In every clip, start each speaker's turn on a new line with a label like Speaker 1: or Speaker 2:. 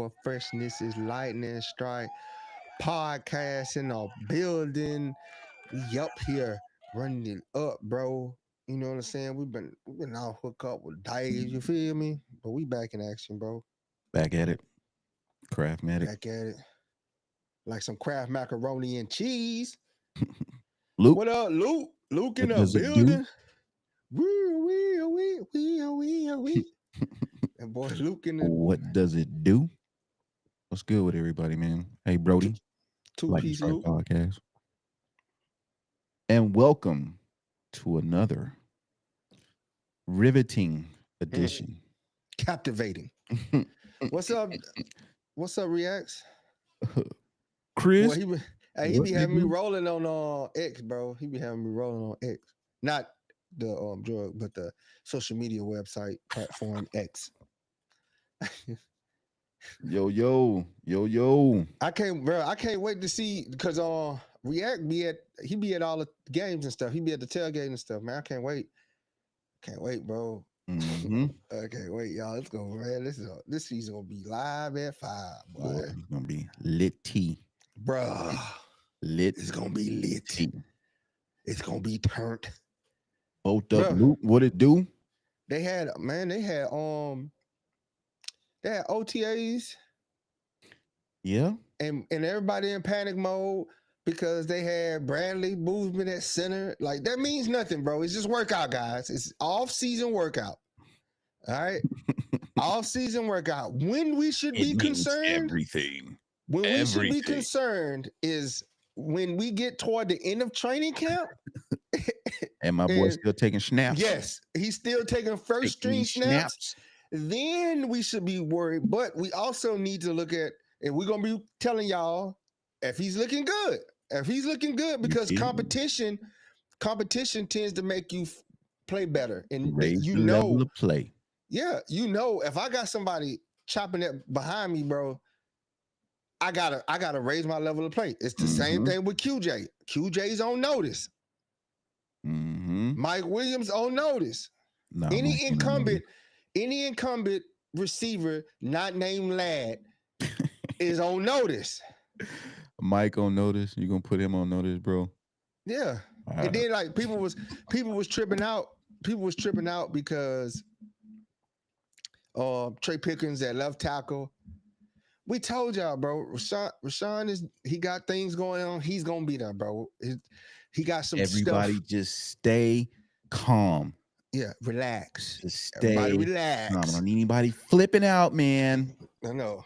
Speaker 1: flavor, freshness is lightning strike. Podcast in our building. We up here running it up, bro. You know what I'm saying? We've been all hooked up with Dave, you feel me? But we back in action, bro.
Speaker 2: Back at it, Craftmatic.
Speaker 1: Back at it. Like some Kraft macaroni and cheese.
Speaker 2: Luke,
Speaker 1: What up, Luke? Luke in
Speaker 2: what
Speaker 1: the
Speaker 2: does it do?
Speaker 1: building. Wee. That boy Luke in the
Speaker 2: What does it do? What's good with everybody, man? Hey,
Speaker 1: two,
Speaker 2: Brody,
Speaker 1: two
Speaker 2: Lightning
Speaker 1: piece
Speaker 2: Strike
Speaker 1: Luke.
Speaker 2: Podcast, and welcome to another riveting
Speaker 1: Mm,
Speaker 2: edition.
Speaker 1: captivating. What's up? What's up, Reacts? Boy,
Speaker 2: Chris,
Speaker 1: he
Speaker 2: what
Speaker 1: be having me
Speaker 2: nigga?
Speaker 1: rolling on X, bro. He be having me rolling on X, not the drug, but the social media website platform X.
Speaker 2: Yo.
Speaker 1: I can't wait to see because React he be at all the games and stuff. He be at the tailgate and stuff, man. Can't wait, bro.
Speaker 2: Mm-hmm.
Speaker 1: I can't wait, y'all. Let's go, man. This season gonna be live at 5, boy.
Speaker 2: Boy, it's gonna be lit tea.
Speaker 1: Bruh.
Speaker 2: Lit
Speaker 1: It's gonna be lit.
Speaker 2: tea.
Speaker 1: It's gonna be turned.
Speaker 2: Both up,
Speaker 1: Bruh.
Speaker 2: Luke. What it do?
Speaker 1: They had OTAs
Speaker 2: Yeah.
Speaker 1: and everybody in panic mode because they had Bradley Boozman at center. Like that means nothing, bro. It's just workout, guys. It's off-season workout. All right. Off-season workout. When we should be concerned,
Speaker 2: everything.
Speaker 1: when we should be
Speaker 2: Everything.
Speaker 1: concerned is when we get toward the end of training camp.
Speaker 2: And my boy's
Speaker 1: And
Speaker 2: still taking snaps.
Speaker 1: yes, he's still taking first string
Speaker 2: these
Speaker 1: snaps. Then we should be worried. But we also need to look at, and we're gonna be telling y'all if he's looking good. If he's looking good, because
Speaker 2: feel me?
Speaker 1: competition tends to make you play better. And
Speaker 2: Raise
Speaker 1: you
Speaker 2: the level
Speaker 1: know,
Speaker 2: of play.
Speaker 1: yeah, you know, if I got somebody chopping it behind me, bro, I gotta raise my level of play. It's the same
Speaker 2: Mhm.
Speaker 1: thing with QJ. QJ's on notice.
Speaker 2: Mm-hmm.
Speaker 1: Mike Williams on notice.
Speaker 2: Nah,
Speaker 1: Any
Speaker 2: Mike, you know what
Speaker 1: incumbent receiver not named Lad is on notice.
Speaker 2: Mike on notice. You gonna put him on notice, bro?
Speaker 1: Yeah. And then like people was tripping out. People was tripping out because Trey Pickens at left tackle. We told y'all, bro. Rashawn he got things going on. He's gonna be there, bro. He got some
Speaker 2: Everybody
Speaker 1: stuff.
Speaker 2: just stay calm.
Speaker 1: Yeah, relax.
Speaker 2: Just stay
Speaker 1: Everybody
Speaker 2: calm. I
Speaker 1: relax.
Speaker 2: don't need anybody flipping out, man.
Speaker 1: I know.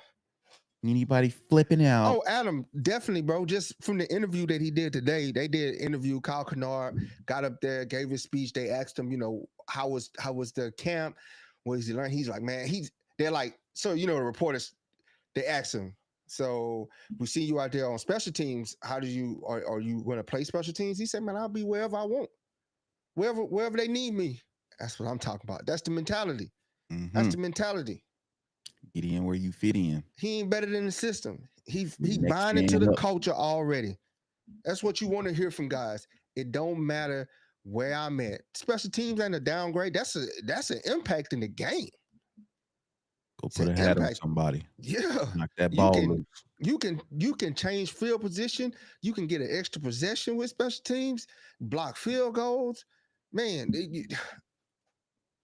Speaker 2: Anybody flipping out.
Speaker 1: Oh, Adam, definitely, bro. Just from the interview that he did today, they did interview Kyle Kennard, got up there, gave his speech. They asked him, how was the camp? What did he learn? He's like, man, they're like, so the reporters, they asked him, so we see you out there on special teams. How do you are you going to play special teams? He said, man, I'll be wherever I want, wherever they need me. That's what I'm talking about. That's the mentality. That's the mentality.
Speaker 2: Get in where you fit in.
Speaker 1: He ain't better than the system. He
Speaker 2: Next
Speaker 1: buying into
Speaker 2: man
Speaker 1: the
Speaker 2: up.
Speaker 1: culture already. That's what you want to hear from guys. It don't matter where I'm at. Special teams ain't a downgrade. That's an impact in the game.
Speaker 2: Go
Speaker 1: It's
Speaker 2: put
Speaker 1: an
Speaker 2: a hat on
Speaker 1: impact.
Speaker 2: somebody.
Speaker 1: Yeah.
Speaker 2: Knock that
Speaker 1: You
Speaker 2: ball
Speaker 1: can
Speaker 2: loose.
Speaker 1: you can change field position. You can get an extra possession with special teams, block field goals. Man,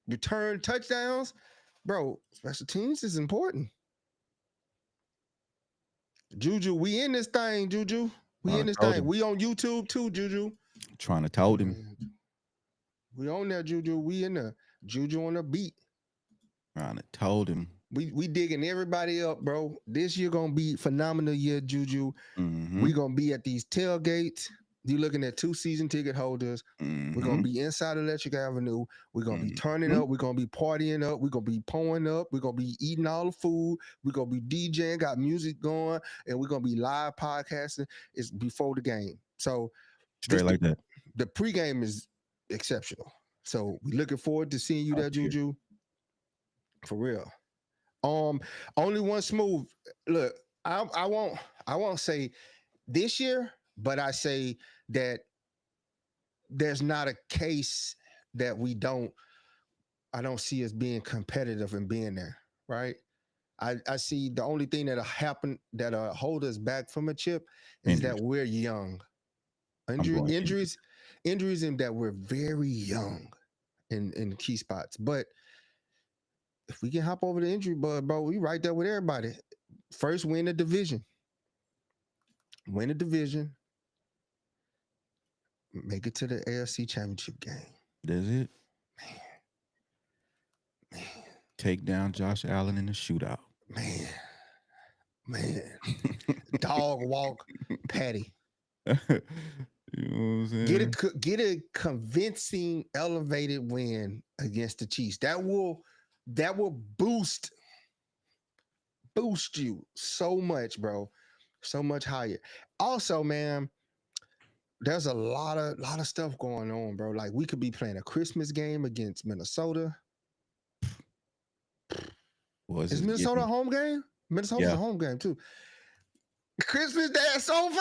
Speaker 1: return touchdowns. Bro, special teams is important. Juju, we in this thing, Juju. We in this
Speaker 2: Told
Speaker 1: thing.
Speaker 2: him.
Speaker 1: We on YouTube too, Juju.
Speaker 2: Trying to told him.
Speaker 1: We on there, Juju. We in there. Juju on the beat.
Speaker 2: Trying to told him.
Speaker 1: We digging everybody up, bro. This year gonna be phenomenal year, Juju.
Speaker 2: Mm-hmm.
Speaker 1: We gonna be at these tailgates. You looking at 2 season ticket holders.
Speaker 2: Mm-hmm.
Speaker 1: We're gonna be inside Electric Avenue. We're gonna be turning up. We're gonna be partying up. We're gonna be pouring up. We're gonna be eating all the food. We're gonna be DJing, got music going, and we're gonna be live podcasting. It's before the game. So
Speaker 2: Straight like that.
Speaker 1: the pregame is exceptional. So we looking forward to seeing you there, Juju. For real. Only one smooth. Look, I won't say this year, but I say that there's not a case that I don't see us being competitive and being there, right? I see the only thing that'll happen that'll hold us back from a chip is
Speaker 2: Injuries.
Speaker 1: that we're young.
Speaker 2: I'm going
Speaker 1: Injuries in that we're very young in key spots. But if we can hop over the injury bug, bro, we right there with everybody. First win the division. Win the division. Make it to the AFC Championship game.
Speaker 2: That's it.
Speaker 1: Man.
Speaker 2: Take down Josh Allen in the shootout.
Speaker 1: Man. Dog walk Patty.
Speaker 2: You know what I'm saying?
Speaker 1: Get a convincing elevated win against the Chiefs. That will boost you so much, bro. So much higher. Also, man, there's a lot of stuff going on, bro. Like we could be playing a Christmas game against Minnesota. Is Minnesota a home game? Minnesota's a home game too. Christmas Day at SoFi?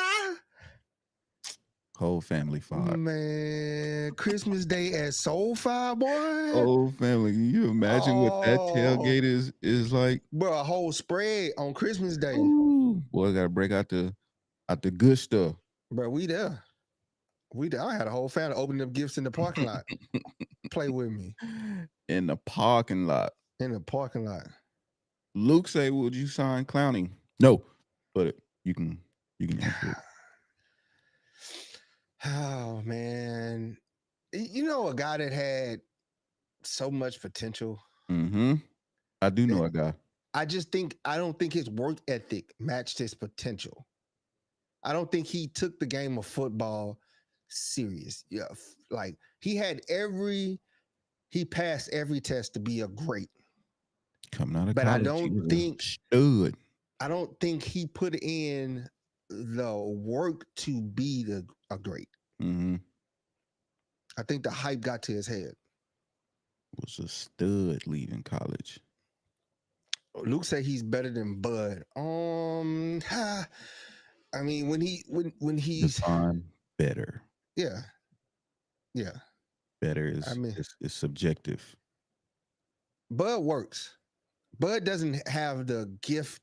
Speaker 2: Whole family five.
Speaker 1: Man, Christmas Day at SoFi, boy.
Speaker 2: Whole family. Can you imagine what that tailgate is like?
Speaker 1: Bro, a whole spread on Christmas Day.
Speaker 2: Ooh, boy, gotta break out the good stuff.
Speaker 1: Bro, we there. I had a whole family opening up gifts in the parking lot. Play with me.
Speaker 2: In the parking lot. Luke say, would you sign Clowney? No, but you can answer it.
Speaker 1: Oh man. You know a guy that had so much potential.
Speaker 2: Mm-hmm. I do know a guy.
Speaker 1: I don't think his work ethic matched his potential. I don't think he took the game of football serious. Yeah, like he passed every test to be a great.
Speaker 2: Coming out of
Speaker 1: but
Speaker 2: college,
Speaker 1: I don't think he put in the work to be a great.
Speaker 2: Mm-hmm.
Speaker 1: I think the hype got to his head.
Speaker 2: Was a stud leaving college.
Speaker 1: Luke said he's better than Bud. I mean, when he's
Speaker 2: define better.
Speaker 1: Yeah.
Speaker 2: Better is subjective.
Speaker 1: Bud works. Bud doesn't have the gift.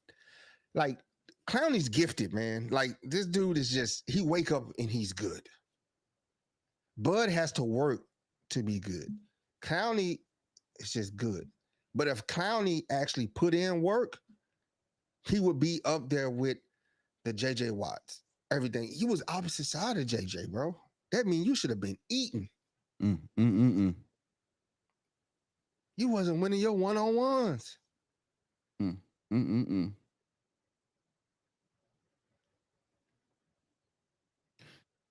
Speaker 1: Like Clowney's gifted, man. Like this dude is just he wake up and he's good. Bud has to work to be good. Clowney is just good. But if Clowney actually put in work, he would be up there with the JJ Watts. Everything. He was opposite side of JJ, bro. That means you should have been eating. You wasn't winning your one-on-ones.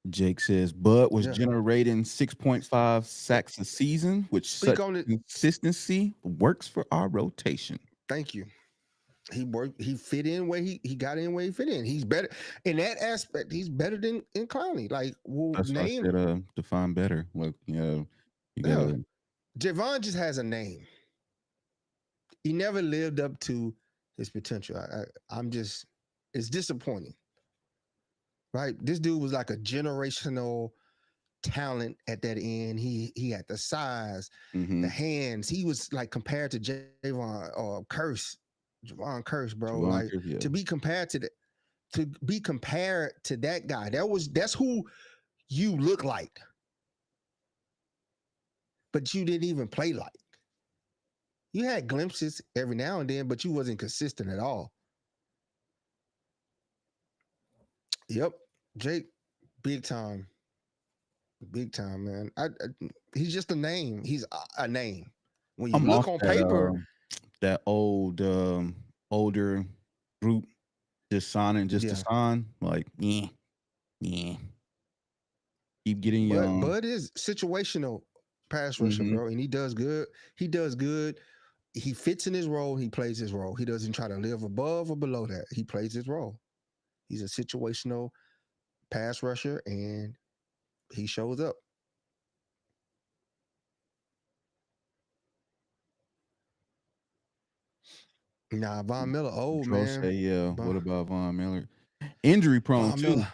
Speaker 2: Jake says Bud was generating 6.5 sacks a season, which such consistency works for our rotation.
Speaker 1: Thank you. He worked. He fit in where he got in where he fit in. He's better in that aspect. He's better than in Clowney. Like,
Speaker 2: that's name. Why I said, define better. Well, you got
Speaker 1: Javon just has a name. He never lived up to his potential. It's disappointing. Right? This dude was like a generational talent at that end. He had the size, the hands. He was like compared to Javon or Curse. Javon Curse, bro. To be compared to that guy. That's who you look like. But you didn't even play like. You had glimpses every now and then, but you wasn't consistent at all. Yep. Jake, big time, man. He's just a name. He's a name. When you look on paper,
Speaker 2: that older group just signing to sign, like yeah. Keep getting young.
Speaker 1: Bud is situational pass rusher, bro, and he does good. He fits in his role. He plays his role. He doesn't try to live above or below that. He plays his role. He's a situational pass rusher, and he shows up. Nah, Von Miller, man.
Speaker 2: Say, what about Von Miller? Injury prone Von too.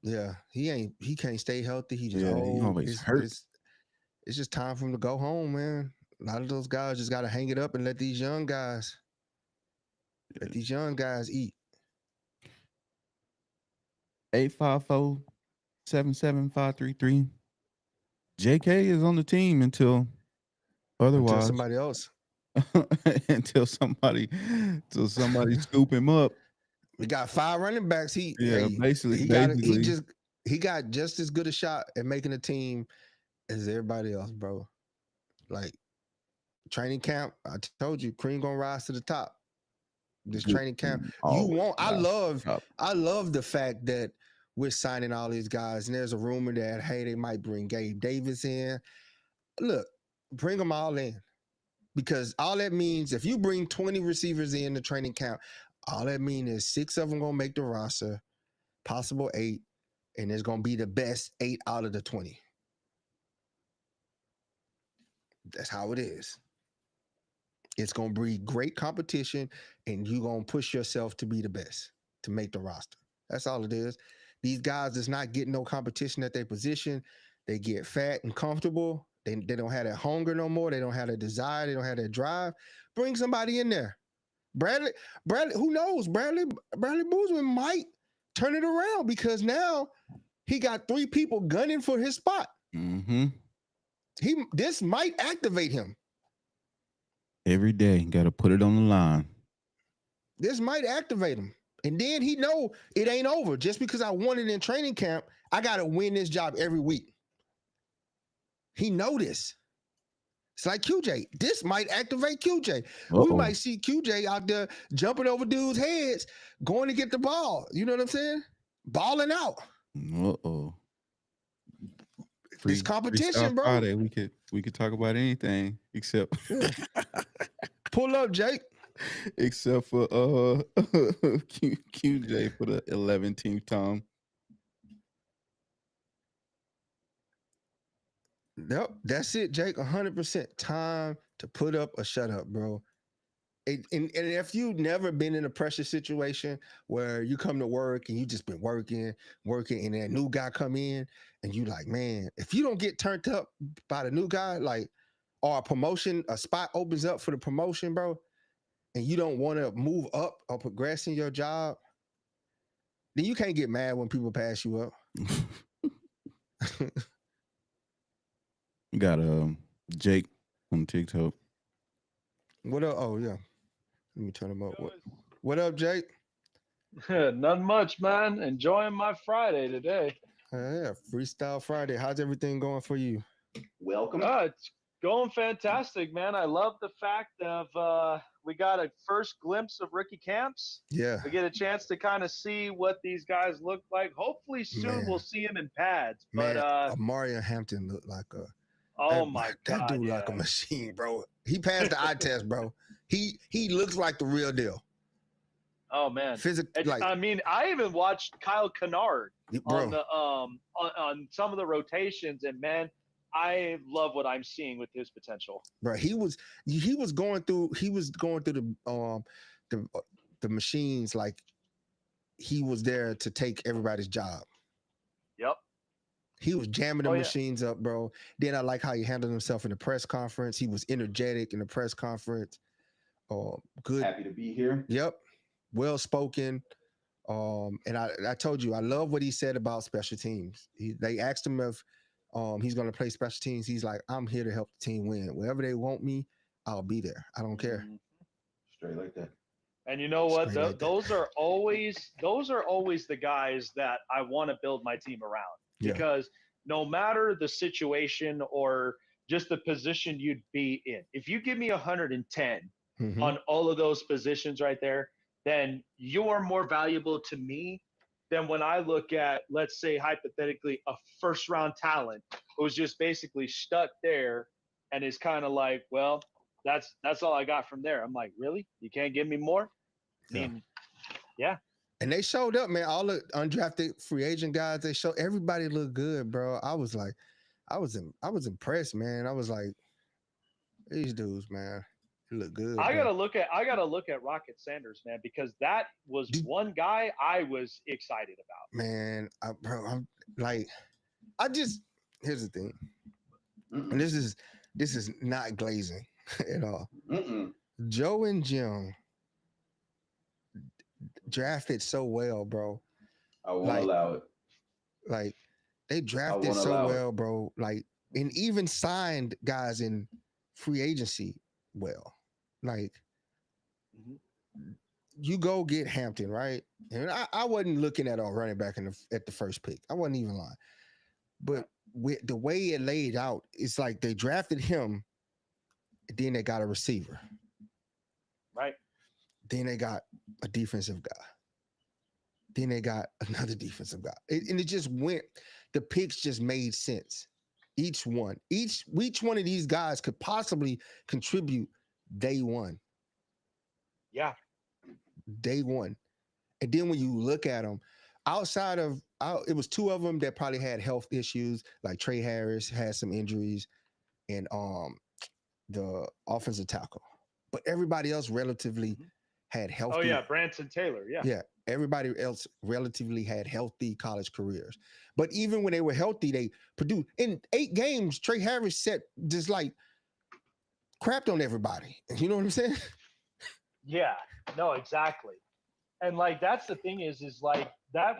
Speaker 1: Miller, he can't stay healthy. He just old.
Speaker 2: He always hurt.
Speaker 1: It's just time for him to go home, man. A lot of those guys just got to hang it up and let these young guys. Let these young guys eat.
Speaker 2: 854-77533. JK is on the team until otherwise.
Speaker 1: Until somebody else.
Speaker 2: until somebody scoop him up.
Speaker 1: We got 5 running backs.
Speaker 2: Basically
Speaker 1: he got just as good a shot at making a team as everybody else, bro. Like training camp, I told you, Cream gonna rise to the top. This training camp, I love the fact that we're signing all these guys, and there's a rumor that hey, they might bring Gabe Davis in. Look, bring them all in, because all that means, if you bring 20 receivers in the training camp, all that means is 6 of them gonna make the roster, possible 8, and it's gonna be the best 8 out of the 20. That's how it is. It's going to breed great competition, and you're going to push yourself to be the best, to make the roster. That's all it is. These guys is not getting no competition at their position. They get fat and comfortable. They don't have that hunger no more. They don't have that desire. They don't have that drive. Bring somebody in there. Bradley, who knows? Bradley Bozeman might turn it around, because now he got 3 people gunning for his spot.
Speaker 2: Mm-hmm.
Speaker 1: This might activate him.
Speaker 2: Every day, got to put it on the line.
Speaker 1: This might activate him. And then he know it ain't over. Just because I won it in training camp, I got to win this job every week. He know this. It's like QJ. This might activate QJ. We might see QJ out there jumping over dudes' heads, going to get the ball. You know what I'm saying? Balling out. This competition, bro.
Speaker 2: Friday, we could talk about anything except
Speaker 1: pull up, Jake.
Speaker 2: Except for QJ for the 11th time.
Speaker 1: Nope, that's it, Jake. 100%. Time to put up or shut up, bro. And if you've never been in a pressure situation where you come to work and you just been working, and that new guy come in and you like, man, if you don't get turned up by the new guy, like, or a spot opens up for the promotion, bro, and you don't want to move up or progress in your job, then you can't get mad when people pass you up.
Speaker 2: We got Jake on TikTok.
Speaker 1: What up? Oh yeah. Let me turn him up. What up, Jake?
Speaker 3: Nothing much, man. Enjoying my Friday today.
Speaker 1: Yeah, Freestyle Friday. How's everything going for you?
Speaker 3: Welcome. It's going fantastic, man. I love the fact of we got a first glimpse of rookie camps.
Speaker 1: Yeah.
Speaker 3: We get a chance to kind of see what these guys look like. Hopefully soon we'll see him in pads.
Speaker 1: Man, Amarian Hampton looked like a that dude like a machine, bro. He passed the eye test, bro. He looks like the real deal.
Speaker 3: Oh man,
Speaker 1: like,
Speaker 3: I mean, I even watched Kyle Kennard on the on some of the rotations, and man, I love what I'm seeing with his potential.
Speaker 1: Bro, he was going through the machines like he was there to take everybody's job.
Speaker 3: Yep.
Speaker 1: He was jamming the machines up, bro. Then I like how he handled himself in the press conference. He was energetic in the press conference. Good.
Speaker 4: Happy to be here.
Speaker 1: Yep. Well spoken. And I told you, I love what he said about special teams. They asked him if he's going to play special teams. He's like, I'm here to help the team win. Wherever they want me, I'll be there. I don't care.
Speaker 4: Straight like that.
Speaker 3: And you know what? Those are always the guys that I want to build my team around. Because no matter the situation or just the position you'd be in, if you give me 110 on all of those positions right there, then you are more valuable to me than when I look at, let's say, hypothetically, a first-round talent who's just basically stuck there and is kind of like, well, that's all I got from there. I'm like, really? You can't give me more? I mean, yeah.
Speaker 1: And they showed up, man. All the undrafted free agent guys, everybody looked good, bro. I was impressed, man. I was like, these dudes, man, they look good.
Speaker 3: I gotta look at Rocket Sanders, man, because that was one guy I was excited about.
Speaker 1: Man, here's the thing, and this is not glazing at all. Joe and Jim drafted so well, bro.
Speaker 4: I won't allow it.
Speaker 1: Like they drafted so well, bro. Like and even signed guys in free agency well. Like you go get Hampton, right? And I wasn't looking at a running back at the first pick. I wasn't even lying. But with the way it laid out, it's like they drafted him, then they got a receiver.
Speaker 3: Right.
Speaker 1: Then they got a defensive guy. Then they got another defensive guy. And it just went, the picks just made sense. Each one of these guys could possibly contribute day one.
Speaker 3: Yeah.
Speaker 1: Day one. And then when you look at them, it was two of them that probably had health issues, like Trey Harris had some injuries and the offensive tackle. But everybody else relatively had healthy.
Speaker 3: Oh, yeah, Branson Taylor, yeah.
Speaker 1: Yeah, everybody else relatively had healthy college careers. But even when they were healthy, they produced. In 8 games, Trey Harris set just like crapped on everybody. You know what I'm saying?
Speaker 3: Yeah, no, exactly. And like that's the thing is like that.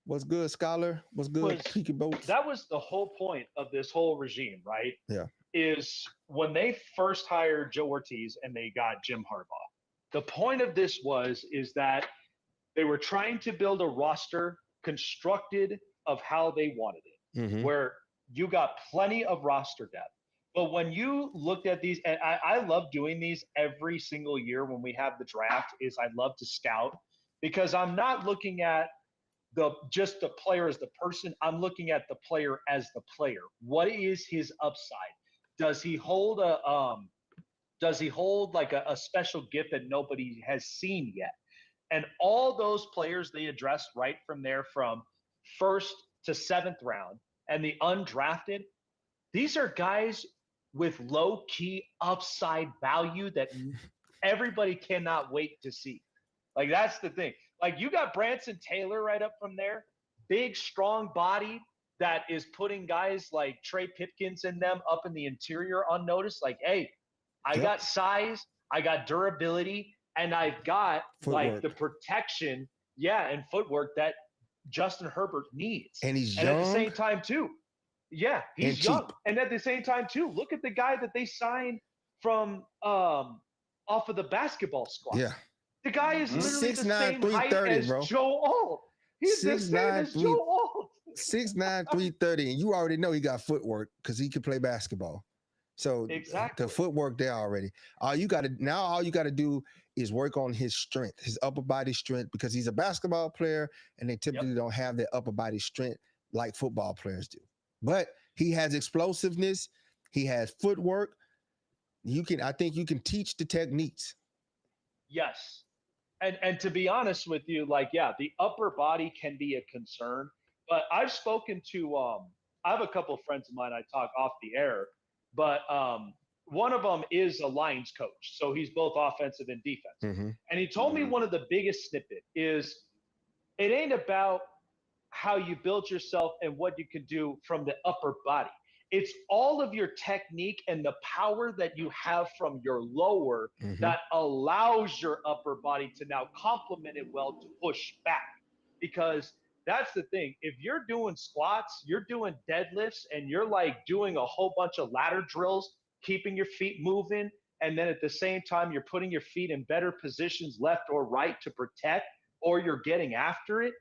Speaker 1: What's good, Scholar? What's good, Peaky Boats?
Speaker 3: That was the whole point of this whole regime, right?
Speaker 1: Yeah.
Speaker 3: Is when they first hired Joe Ortiz and they got Jim Harbaugh. The point of this is that they were trying to build a roster constructed of how they wanted it, where you got plenty of roster depth. But when you looked at these, and I love doing these every single year when we have the draft, is I love to scout because I'm not looking at just the player as the person. I'm looking at the player as the player. What is his upside? Does he hold like a special gift that nobody has seen yet? And all those players they addressed right from there, from 1st to 7th round, and the undrafted, these are guys with low-key upside value that everybody cannot wait to see. Like, that's the thing. Like, you got Branson Taylor right up from there, big, strong body that is putting guys like Trey Pipkins and them up in the interior on notice. Like, hey, I got size, I got durability, and I've got like the protection, and footwork that Justin Herbert needs.
Speaker 1: And he's
Speaker 3: young.
Speaker 1: And
Speaker 3: at the same time, too. Yeah, he's young. Cheap. And at the same time, too, look at the guy that they signed from off of the basketball squad.
Speaker 1: Yeah.
Speaker 3: The guy is literally
Speaker 1: 6'9",
Speaker 3: the same height as
Speaker 1: bro.
Speaker 3: Joe Alt. He's 6'9", the same as Joe Alt.
Speaker 1: 6'9", 330, and you already know he got footwork because he can play basketball. So
Speaker 3: exactly
Speaker 1: the footwork there already. All you got to do is work on his strength, his upper body strength, because he's a basketball player, and they typically don't have that upper body strength like football players do. But he has explosiveness. He has footwork. I think you can teach the techniques.
Speaker 3: Yes. And to be honest with you, like, yeah, the upper body can be a concern. But I've spoken to I have a couple of friends of mine I talk off the air, but one of them is a Lions coach. So he's both offensive and defensive. And he told me one of the biggest snippet is it ain't about how you build yourself and what you can do from the upper body. It's all of your technique and the power that you have from your lower that allows your upper body to now complement it well to push back. Because that's the thing. If you're doing squats, you're doing deadlifts, and you're like doing a whole bunch of ladder drills, keeping your feet moving, and then at the same time, you're putting your feet in better positions, left or right, to protect, or you're getting after it,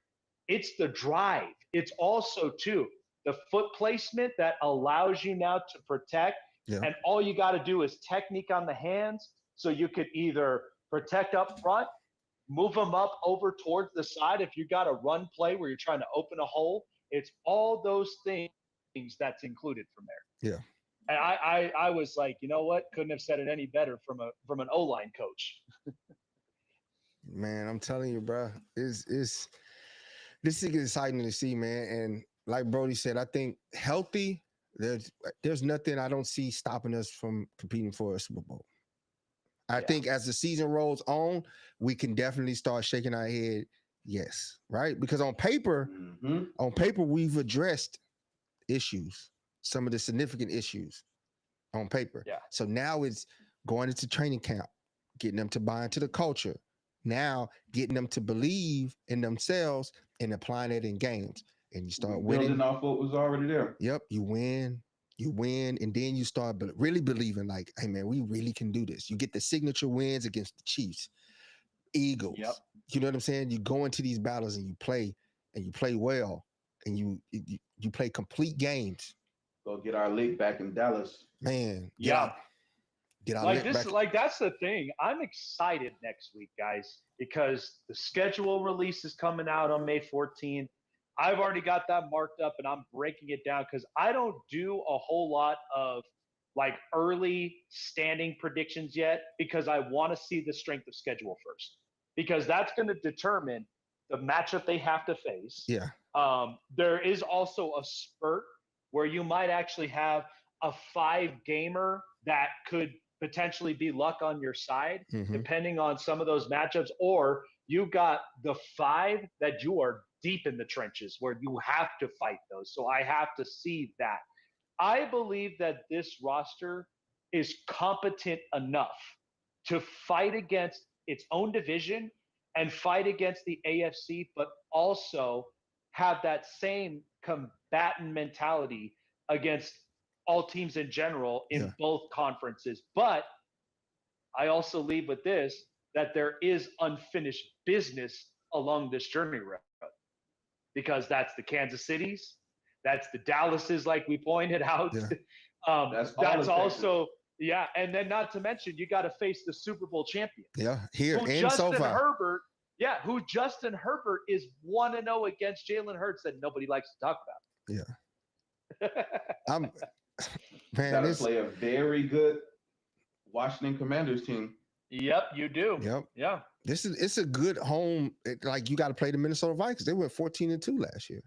Speaker 3: it's the drive. It's also, too, the foot placement that allows you now to protect. Yeah. And all you got to do is technique on the hands. So you could either protect up front, move them up over towards the side. If you got a run play where you're trying to open a hole, it's all those things that's included from there.
Speaker 1: Yeah.
Speaker 3: And I was like, you know what? Couldn't have said it any better from an O-line coach.
Speaker 1: Man, I'm telling you, bro, this is exciting to see, man. And like Brody said, I think healthy, there's nothing I don't see stopping us from competing for a Super Bowl. I think as the season rolls on, we can definitely start shaking our head, yes, right? Because on paper, we've addressed issues, some of the significant issues on paper.
Speaker 3: Yeah.
Speaker 1: So now it's going into training camp, getting them to buy into the culture, Now getting them to believe in themselves and applying it in games. And you start winning.
Speaker 4: Building off what was already there.
Speaker 1: Yep, you win, and then you start really believing like, hey man, we really can do this. You get the signature wins against the Chiefs, Eagles.
Speaker 3: Yep.
Speaker 1: You know what I'm saying? You go into these battles and you play well, and you play complete games.
Speaker 4: Go get our league back in Dallas.
Speaker 1: Man,
Speaker 3: get our league back. Like that's the thing. I'm excited next week, guys, because the schedule release is coming out on May 14th. I've already got that marked up and I'm breaking it down because I don't do a whole lot of like early standing predictions yet because I want to see the strength of schedule first because that's going to determine the matchup they have to face.
Speaker 1: Yeah.
Speaker 3: There is also a spurt where you might actually have a 5-gamer that could potentially be luck on your side, depending on some of those matchups, or you got the 5 that you are deep in the trenches where you have to fight those. So I have to see that. I believe that this roster is competent enough to fight against its own division and fight against the AFC, but also have that same combatant mentality against all teams in general in both conferences. But I also leave with this, that there is unfinished business along this journey road because that's the Kansas Cities, that's the Dallases, like we pointed out.
Speaker 1: Yeah.
Speaker 3: That's also, and then not to mention, you got to face the Super Bowl champion.
Speaker 1: Yeah, here
Speaker 3: and
Speaker 1: Justin
Speaker 3: Herbert. Yeah, who Justin Herbert is 1-0 against Jalen Hurts that nobody likes to talk about.
Speaker 1: Yeah. Man,
Speaker 4: gotta play a very good Washington Commanders team.
Speaker 3: Yep, you do.
Speaker 1: Yep.
Speaker 3: Yeah.
Speaker 1: It's a good home. Like you got to play the Minnesota Vikings. They went 14-2 last year.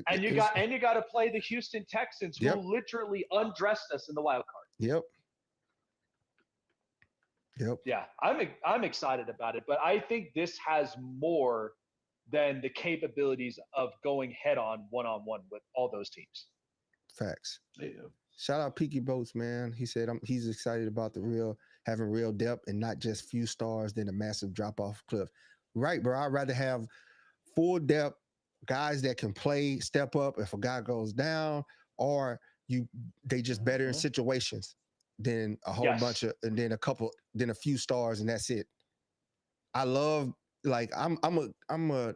Speaker 3: And you got to play the Houston Texans, who literally undressed us in the wild card.
Speaker 1: Yep.
Speaker 3: Yeah, I'm excited about it, but I think this has more than the capabilities of going head-on, one-on-one with all those teams.
Speaker 1: Facts.
Speaker 4: They do.
Speaker 1: Shout out Peaky Boats, man. He said he's excited about having real depth and not just few stars, then a massive drop off cliff. Right, bro. I'd rather have full depth guys that can play, step up if a guy goes down, or they just better in situations than a whole bunch of, and then a few stars, and that's it. I love, like, I'm a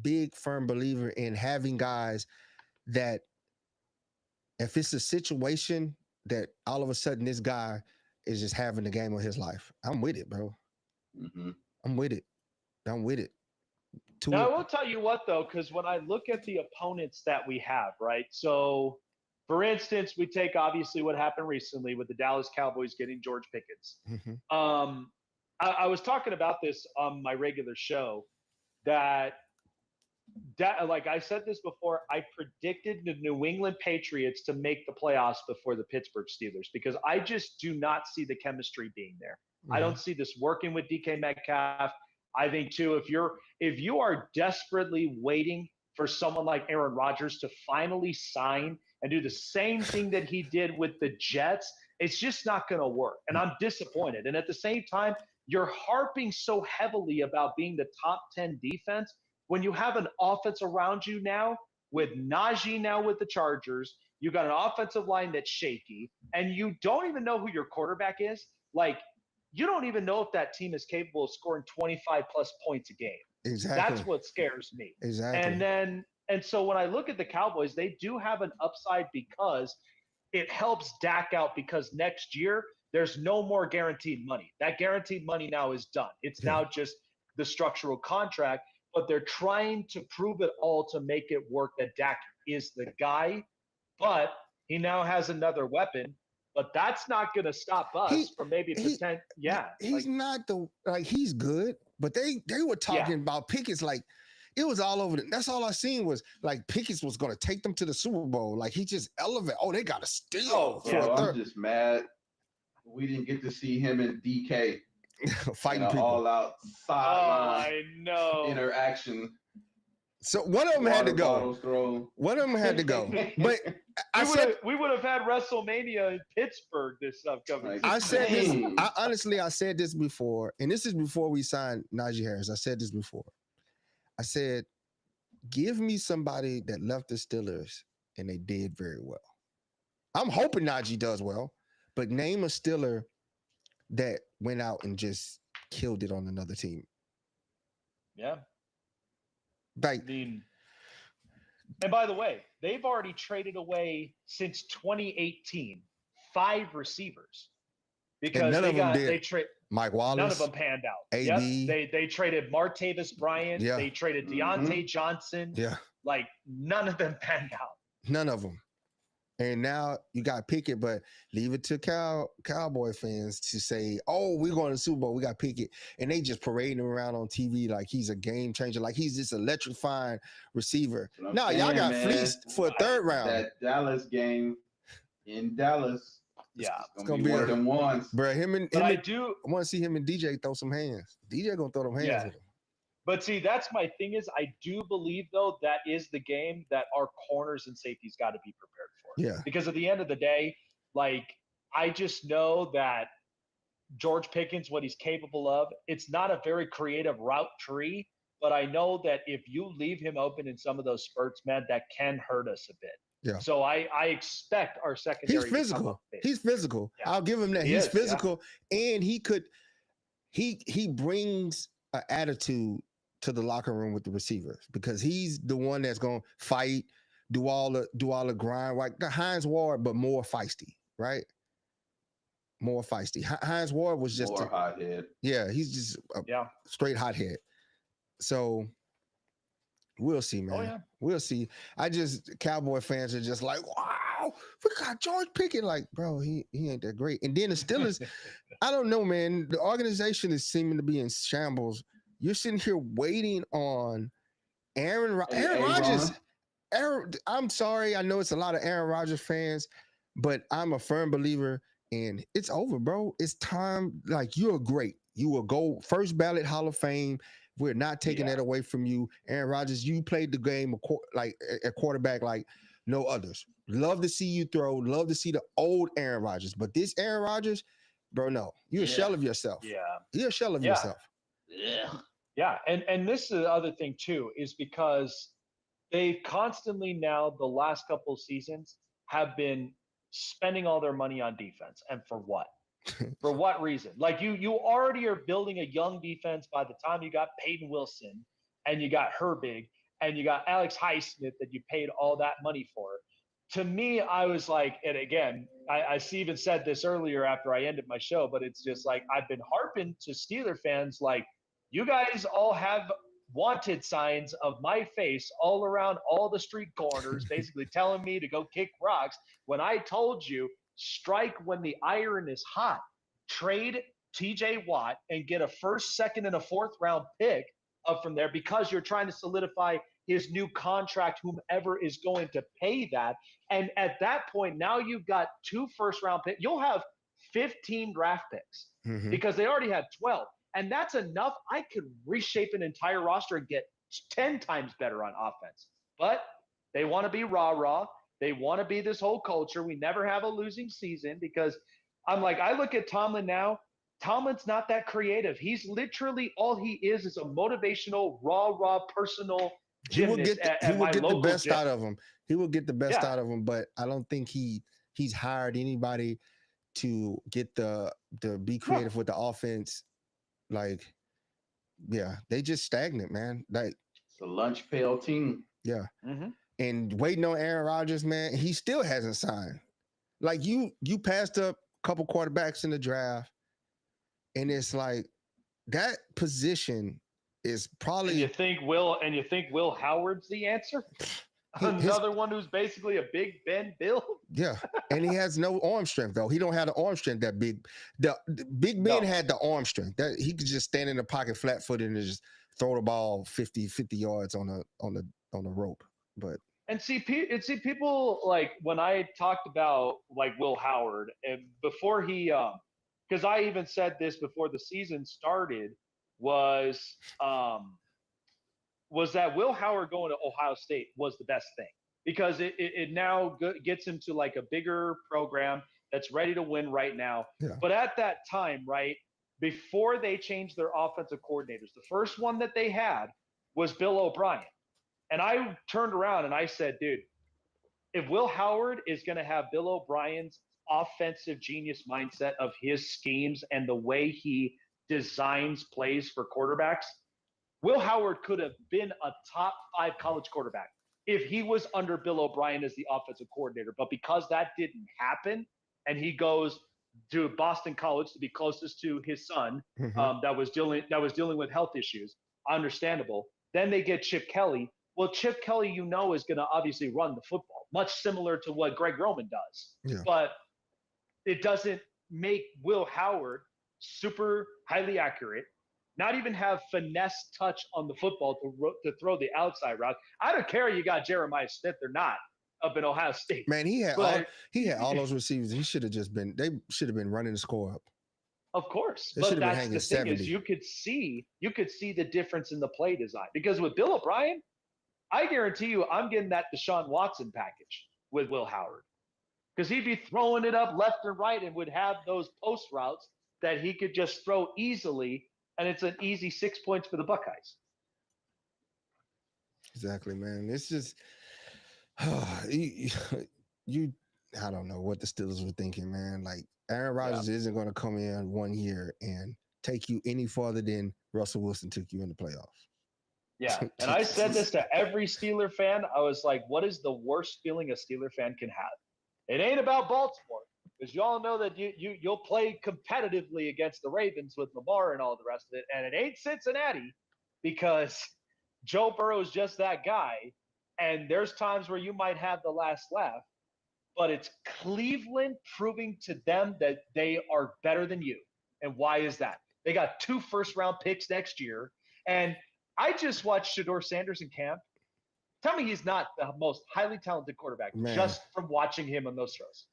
Speaker 1: big firm believer in having guys that, if it's a situation that all of a sudden this guy is just having the game of his life, I'm with it, bro. I'm with it.
Speaker 3: Now, I will tell you what, though, because when I look at the opponents that we have, right? So, for instance, we take obviously what happened recently with the Dallas Cowboys getting George Pickens. I was talking about this on my regular show that like I said this before, I predicted the New England Patriots to make the playoffs before the Pittsburgh Steelers because I just do not see the chemistry being there. I don't see this working with DK Metcalf. I think too, if you are desperately waiting for someone like Aaron Rodgers to finally sign and do the same thing that he did with the Jets, it's just not going to work. And I'm disappointed. And at the same time, you're harping so heavily about being the top 10 defense when you have an offense around you now with Najee now with the Chargers. You got an offensive line that's shaky, and you don't even know who your quarterback is. Like, you don't even know if that team is capable of scoring 25 plus points a game.
Speaker 1: Exactly.
Speaker 3: That's what scares me.
Speaker 1: Exactly.
Speaker 3: And so when I look at the Cowboys, they do have an upside because it helps Dak out because next year there's no more guaranteed money. That guaranteed money now is done. It's now just the structural contract, but they're trying to prove it all to make it work that Dak is the guy, but he now has another weapon. But that's not going to stop us from maybe pretend. Yeah,
Speaker 1: he's he's good, but they were talking about Pickens like it was all over. That's all I seen was like Pickens was going to take them to the Super Bowl. Like he just elevated. Oh, they got to steal.
Speaker 4: I'm just mad we didn't get to see him and DK
Speaker 1: fighting people
Speaker 4: all out sideline interaction.
Speaker 1: So one of them had to go. One of them had to go. But
Speaker 3: we would have had WrestleMania in Pittsburgh this upcoming.
Speaker 1: I said this. I said this before, and this is before we signed Najee Harris. I said this before. I said, give me somebody that left the Steelers and they did very well. I'm hoping Najee does well, but name a Steeler that went out and just killed it on another team.
Speaker 3: Yeah.
Speaker 1: Like,
Speaker 3: and by the way, they've already traded away since 2018 5 receivers because they trade
Speaker 1: Mike Wallace.
Speaker 3: None of them panned out.
Speaker 1: AD.
Speaker 3: Yep. They traded Martavis Bryant.
Speaker 1: Yeah.
Speaker 3: They traded Deontay Johnson.
Speaker 1: Yeah.
Speaker 3: Like none of them panned out.
Speaker 1: None of them. And now you got Pickett, but leave it to Cowboy fans to say, oh, we're going to the Super Bowl. We got Pickett. And they just parading him around on TV like he's a game changer, like he's this electrifying receiver. No, y'all got fleeced for a third round.
Speaker 4: That Dallas game in Dallas.
Speaker 3: Yeah.
Speaker 4: It's going to be more than once.
Speaker 1: Bro, I want to see him and DJ throw some hands. DJ going to throw them hands with him.
Speaker 3: But see, that's my thing is I do believe, though, that is the game that our corners and safeties got to be prepared for.
Speaker 1: Yeah.
Speaker 3: Because at the end of the day, like, I just know that George Pickens, what he's capable of, it's not a very creative route tree, but I know that if you leave him open in some of those spurts, man, that can hurt us a bit.
Speaker 1: Yeah.
Speaker 3: So I expect our secondary.
Speaker 1: He's physical. He's physical. Yeah. I'll give him that. He's physical, and he brings an attitude to the locker room with the receivers because he's the one that's going to fight, do all the grind, like the Hines Ward, but more feisty, right? More feisty. Hines Ward was just
Speaker 4: more hothead.
Speaker 1: Yeah, he's just a straight hothead. So we'll see, man.
Speaker 3: Oh, yeah.
Speaker 1: We'll see. Cowboy fans are just like, wow, we got George Pickett. Like, bro, he ain't that great. And then the Steelers, I don't know, man. The organization is seeming to be in shambles. You're sitting here waiting on Aaron Rodgers. I'm sorry. I know it's a lot of Aaron Rodgers fans, but I'm a firm believer and it's over, bro. It's time. Like, you're great. You will go first ballot Hall of Fame. We're not taking that away from you. Aaron Rodgers, you played the game like a quarterback like no others. Love to see you throw. Love to see the old Aaron Rodgers. But this Aaron Rodgers, bro, no. You're a shell of yourself.
Speaker 3: Yeah.
Speaker 1: You're a shell of yourself.
Speaker 3: Yeah. Yeah. And this is the other thing, too, is because they've constantly now, the last couple of seasons, have been spending all their money on defense. And for what? For what reason? Like you already are building a young defense by the time you got Peyton Wilson and you got Herbig and you got Alex Highsmith that you paid all that money for. To me, I was like, and again, I even said this earlier after I ended my show, but it's just like I've been harping to Steeler fans like, you guys all have wanted signs of my face all around all the street corners, basically telling me to go kick rocks when I told you, strike when the iron is hot. Trade TJ Watt and get a first, second, and a fourth round pick up from there because you're trying to solidify his new contract, whomever is going to pay that. And at that point, now you've got 2 first round picks. You'll have 15 draft picks because they already had 12. And that's enough. I could reshape an entire roster and get 10 times better on offense. But they want to be rah-rah. They want to be this whole culture. We never have a losing season because I'm like, I look at Tomlin now. Tomlin's not that creative. He's literally, all he is a motivational, raw, personal gymnast.
Speaker 1: He will get the best out of him. He will get the best out of him, but I don't think he's hired anybody to get the be creative with the offense. Like, yeah, they just stagnant, man. Like,
Speaker 4: it's a lunch pail team.
Speaker 1: Yeah. And waiting on Aaron Rodgers, man, he still hasn't signed. Like, you passed up a couple quarterbacks in the draft, and it's like that position is probably.
Speaker 3: And you think Will Howard's the answer? Another one who's basically a Big Ben Bill.
Speaker 1: Yeah, and he has no arm strength though. He don't have the arm strength that big. The Big Ben had the arm strength that he could just stand in the pocket flat-footed and just throw the ball 50 yards on the rope. But
Speaker 3: see people like when I talked about like Will Howard and before he because I even said this before the season started was was that Will Howard going to Ohio State was the best thing because it now gets him to like a bigger program that's ready to win right now.
Speaker 1: Yeah.
Speaker 3: But at that time, right, before they changed their offensive coordinators, the first one that they had was Bill O'Brien. And I turned around and I said, dude, if Will Howard is going to have Bill O'Brien's offensive genius mindset of his schemes and the way he designs plays for quarterbacks, Will Howard could have been a top 5 college quarterback if he was under Bill O'Brien as the offensive coordinator. But because that didn't happen, and he goes to Boston College to be closest to his son, that was dealing with health issues, understandable. Then they get Chip Kelly. Well, Chip Kelly, is going to obviously run the football, much similar to what Greg Roman does.
Speaker 1: Yeah.
Speaker 3: But it doesn't make Will Howard super highly accurate, not even have finesse touch on the football to throw the outside route. I don't care you got Jeremiah Smith or not up in Ohio State.
Speaker 1: Man, he had all those receivers. They should have been running the score up.
Speaker 3: Of course.
Speaker 1: They
Speaker 3: but that's the thing 70. Is you could see the difference in the play design. Because with Bill O'Brien, I guarantee you I'm getting that Deshaun Watson package with Will Howard. Because he'd be throwing it up left and right and would have those post routes that he could just throw easily, and it's an easy 6 points for the Buckeyes.
Speaker 1: Exactly, man. It's just you I don't know what the Steelers were thinking, man. Like Aaron Rodgers isn't going to come in 1 year and take you any farther than Russell Wilson took you in the playoffs.
Speaker 3: Yeah, and I said this to every Steeler fan. I was like, what is the worst feeling a Steeler fan can have? It ain't about Baltimore, because you all know that you'll play competitively against the Ravens with Lamar and all the rest of it, and it ain't Cincinnati, because Joe Burrow is just that guy, and there's times where you might have the last laugh, but it's Cleveland proving to them that they are better than you. And why is that? They got 2 first-round picks next year, and I just watched Shedeur Sanders in camp. Tell me he's not the most highly talented quarterback just from watching him on those throws.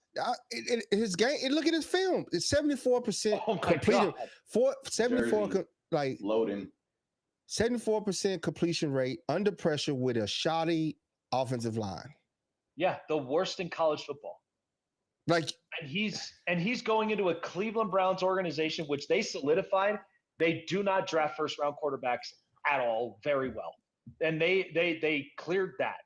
Speaker 1: His game, look at his film. It's 74% completion. 74 like
Speaker 4: loading.
Speaker 1: 74% completion rate under pressure with a shoddy offensive line.
Speaker 3: Yeah, the worst in college football.
Speaker 1: Like,
Speaker 3: and he's going into a Cleveland Browns organization which they solidified. They do not draft first-round quarterbacks at all very well. And they cleared that.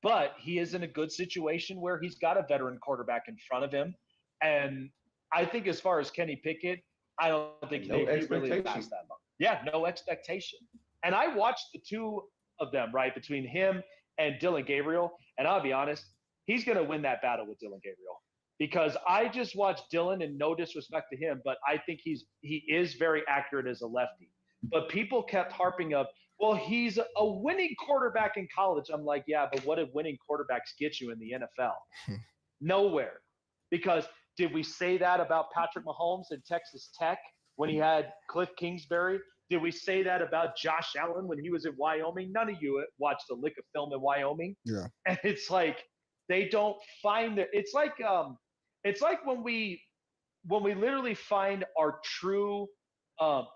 Speaker 3: But he is in a good situation where he's got a veteran quarterback in front of him. And I think as far as Kenny Pickett, I don't think he really passed that long. Yeah, no expectation. And I watched the 2 of them, right, between him and Dillon Gabriel. And I'll be honest, he's going to win that battle with Dillon Gabriel. Because I just watched Dillon, and no disrespect to him, but I think he is very accurate as a lefty. But people kept harping up, well, he's a winning quarterback in college. I'm like, yeah, but what did winning quarterbacks get you in the NFL? Nowhere. Because did we say that about Patrick Mahomes in Texas Tech when he had Cliff Kingsbury? Did we say that about Josh Allen when he was in Wyoming? None of you watched a lick of film in Wyoming.
Speaker 1: Yeah.
Speaker 3: And it's like they don't find it. It's like when we literally find our true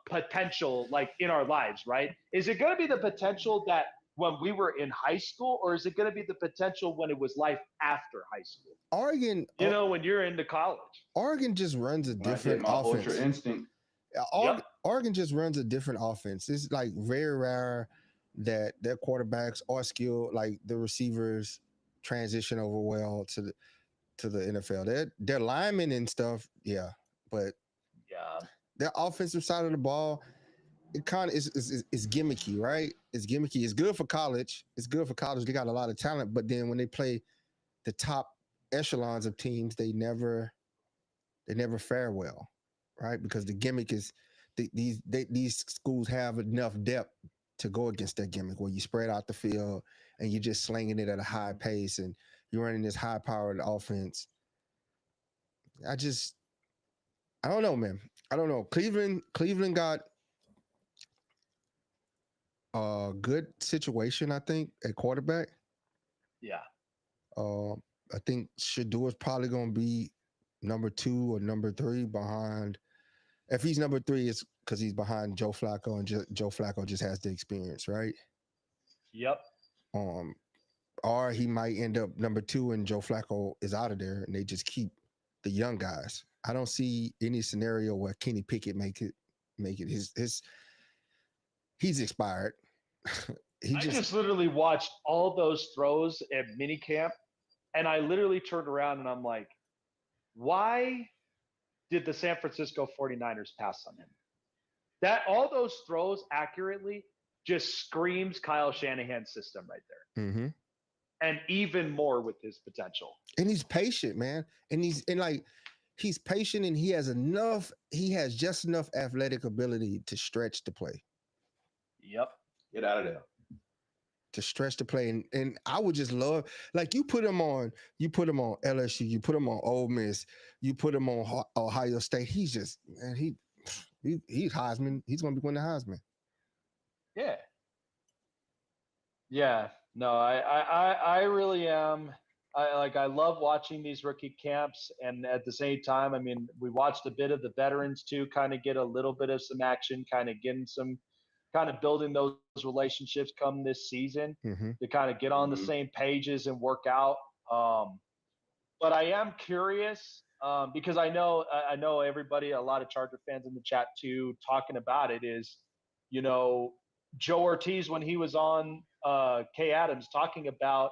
Speaker 3: potential, like in our lives, right? Is it going to be the potential that when we were in high school, or is it going to be the potential when it was life after high school?
Speaker 1: Oregon,
Speaker 3: when you're into college,
Speaker 1: Oregon just runs a different offense.
Speaker 4: Ultra instinct.
Speaker 1: Oregon just runs a different offense. It's like very rare that their quarterbacks are skilled, like the receivers transition over well to the NFL. Their linemen and stuff, yeah, but their offensive side of the ball, it kind of is gimmicky, right? It's gimmicky. It's good for college. They got a lot of talent, but then when they play the top echelons of teams, they never fare well, right? Because the gimmick is these schools have enough depth to go against that gimmick where you spread out the field and you're just slinging it at a high pace and you're running this high-powered offense. I don't know, man. I don't know. Cleveland got a good situation, I think, at quarterback.
Speaker 3: Yeah.
Speaker 1: I think Shedeur is probably going to be number 2 or number 3 behind. If he's number 3, it's because he's behind Joe Flacco, and Joe Flacco just has the experience, right?
Speaker 3: Yep.
Speaker 1: Or he might end up number 2 and Joe Flacco is out of there and they just keep the young guys. I don't see any scenario where Kenny Pickett make it. He's expired.
Speaker 3: I just literally watched all those throws at minicamp, and I literally turned around and I'm like, why did the San Francisco 49ers pass on him? That all those throws accurately just screams Kyle Shanahan's system right there.
Speaker 1: Mm-hmm.
Speaker 3: And even more with his potential.
Speaker 1: And he's patient, man. And he's patient and he has just enough athletic ability to stretch the play.
Speaker 3: Yep.
Speaker 4: Get out of there.
Speaker 1: To stretch the play. And I would just love, like, you put him on LSU, you put him on Ole Miss, you put him on Ohio State. He's just, man, he's Heisman. He's going to be winning the Heisman.
Speaker 3: Yeah. Yeah. No, I really am. I love watching these rookie camps. And at the same time, I mean, we watched a bit of the veterans too, kind of get a little bit of some action, kind of getting some, kind of building those relationships come this season to kind of get on the same pages and work out. But I am curious because I know everybody, a lot of Charger fans in the chat too, talking about it is, you know, Joe Ortiz, when he was on Kay Adams, talking about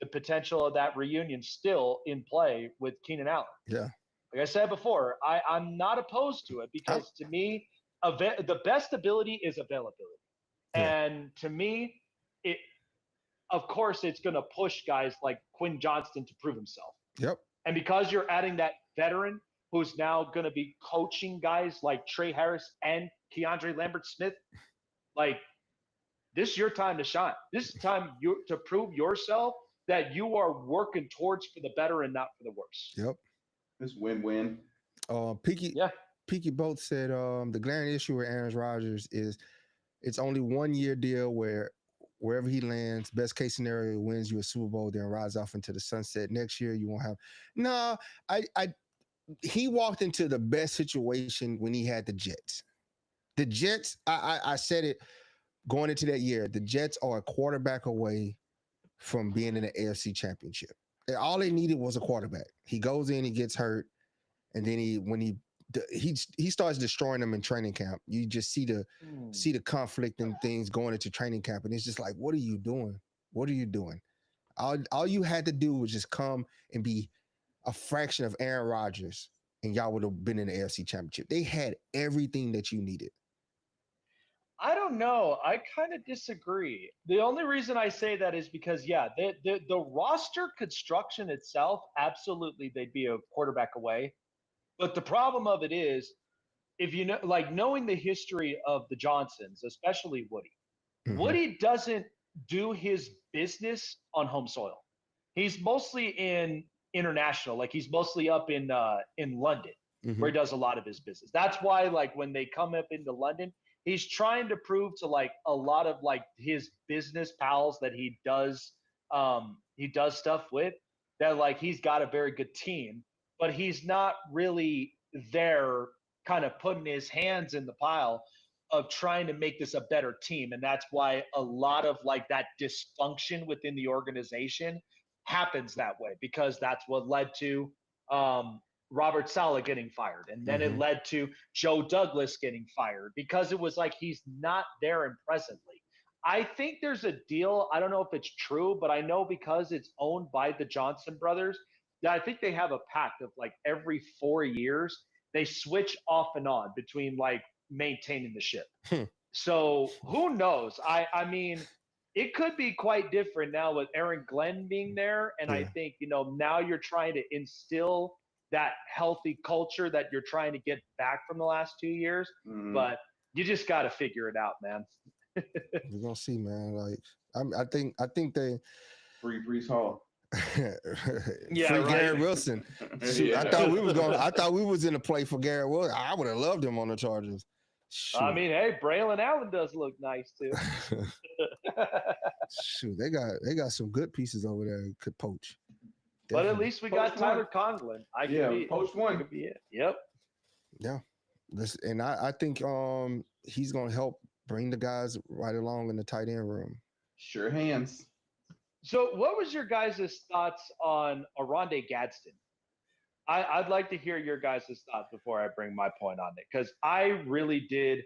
Speaker 3: the potential of that reunion still in play with Keenan Allen.
Speaker 1: Yeah.
Speaker 3: Like I said before, I'm not opposed to it because to me, the best ability is availability. Yeah. And to me, of course, it's going to push guys like Quinn Johnston to prove himself.
Speaker 1: Yep.
Speaker 3: And because you're adding that veteran who's now going to be coaching guys like Trey Harris and Keandre Lambert-Smith, like, this is your time to shine. This is time to prove yourself that you are working towards for the better and not for the worse.
Speaker 1: Yep.
Speaker 4: It's win-win.
Speaker 1: Peaky both said the glaring issue with Aaron Rodgers is it's only 1 year deal where wherever he lands, best case scenario, wins you a Super Bowl, then rides off into the sunset. Next year, you won't have. No, he walked into the best situation when he had the Jets. The Jets, I said it going into that year, the Jets are a quarterback away from being in the AFC Championship. All they needed was a quarterback. He goes in, he gets hurt, and then he starts destroying them in training camp. You just see the conflict and things going into training camp, and it's just like, what are you doing? What are you doing? All you had to do was just come and be a fraction of Aaron Rodgers, and y'all would have been in the AFC Championship. They had everything that you needed.
Speaker 3: I don't know. I kind of disagree. The only reason I say that is because, the roster construction itself, absolutely, they'd be a quarterback away. But the problem of it is, if you know, like, knowing the history of the Johnsons, especially Woody, Woody doesn't do his business on home soil. He's mostly in international, like he's mostly up in London, where he does a lot of his business. That's why, like, when they come up into London, he's trying to prove to, like, a lot of, like, his business pals that he does stuff with, that, like, he's got a very good team, but he's not really there kind of putting his hands in the pile of trying to make this a better team. And that's why a lot of, like, that dysfunction within the organization happens that way, because that's what led to Robert Saleh getting fired. And then it led to Joe Douglas getting fired, because it was like, he's not there and presently. I think there's a deal. I don't know if it's true, but I know because it's owned by the Johnson brothers, that I think they have a pact of, like, every 4 years, they switch off and on between, like, maintaining the ship. So who knows? I mean, it could be quite different now with Aaron Glenn being there. And I think, now you're trying to instill that healthy culture that you're trying to get back from the last 2 years. But you just got to figure it out, man.
Speaker 1: We're going to see, man. Like, I think they
Speaker 4: Free Breece Hall.
Speaker 1: Free Garrett Wilson. Shoot, I thought we was in a play for Garrett Wilson. I would have loved him on the Chargers. Shoot.
Speaker 3: I mean, hey, Braylon Allen does look nice too.
Speaker 1: Shoot, they got some good pieces over there who could poach.
Speaker 3: Definitely. But at least we got Tyler Conklin.
Speaker 4: Poach one
Speaker 3: could be it. Yep.
Speaker 1: Yeah. And I think he's gonna help bring the guys right along in the tight end room.
Speaker 4: Sure hands.
Speaker 3: So, what was your guys' thoughts on Oronde Gadsden? I'd like to hear your guys' thoughts before I bring my point on it, because I really did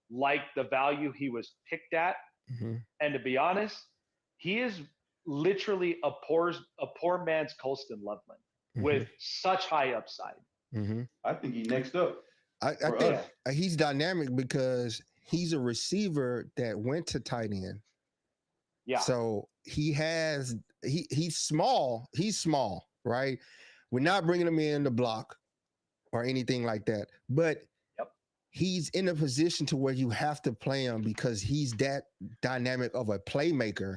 Speaker 3: like the value he was picked at.
Speaker 1: Mm-hmm.
Speaker 3: And to be honest, he is literally a poor man's Colston Loveland with such high upside.
Speaker 1: Mm-hmm.
Speaker 4: I think he's next up.
Speaker 1: I think he's dynamic because he's a receiver that went to tight end.
Speaker 3: Yeah.
Speaker 1: So he's small. He's small, right? We're not bringing him in to block or anything like that. But he's in a position to where you have to play him because he's that dynamic of a playmaker.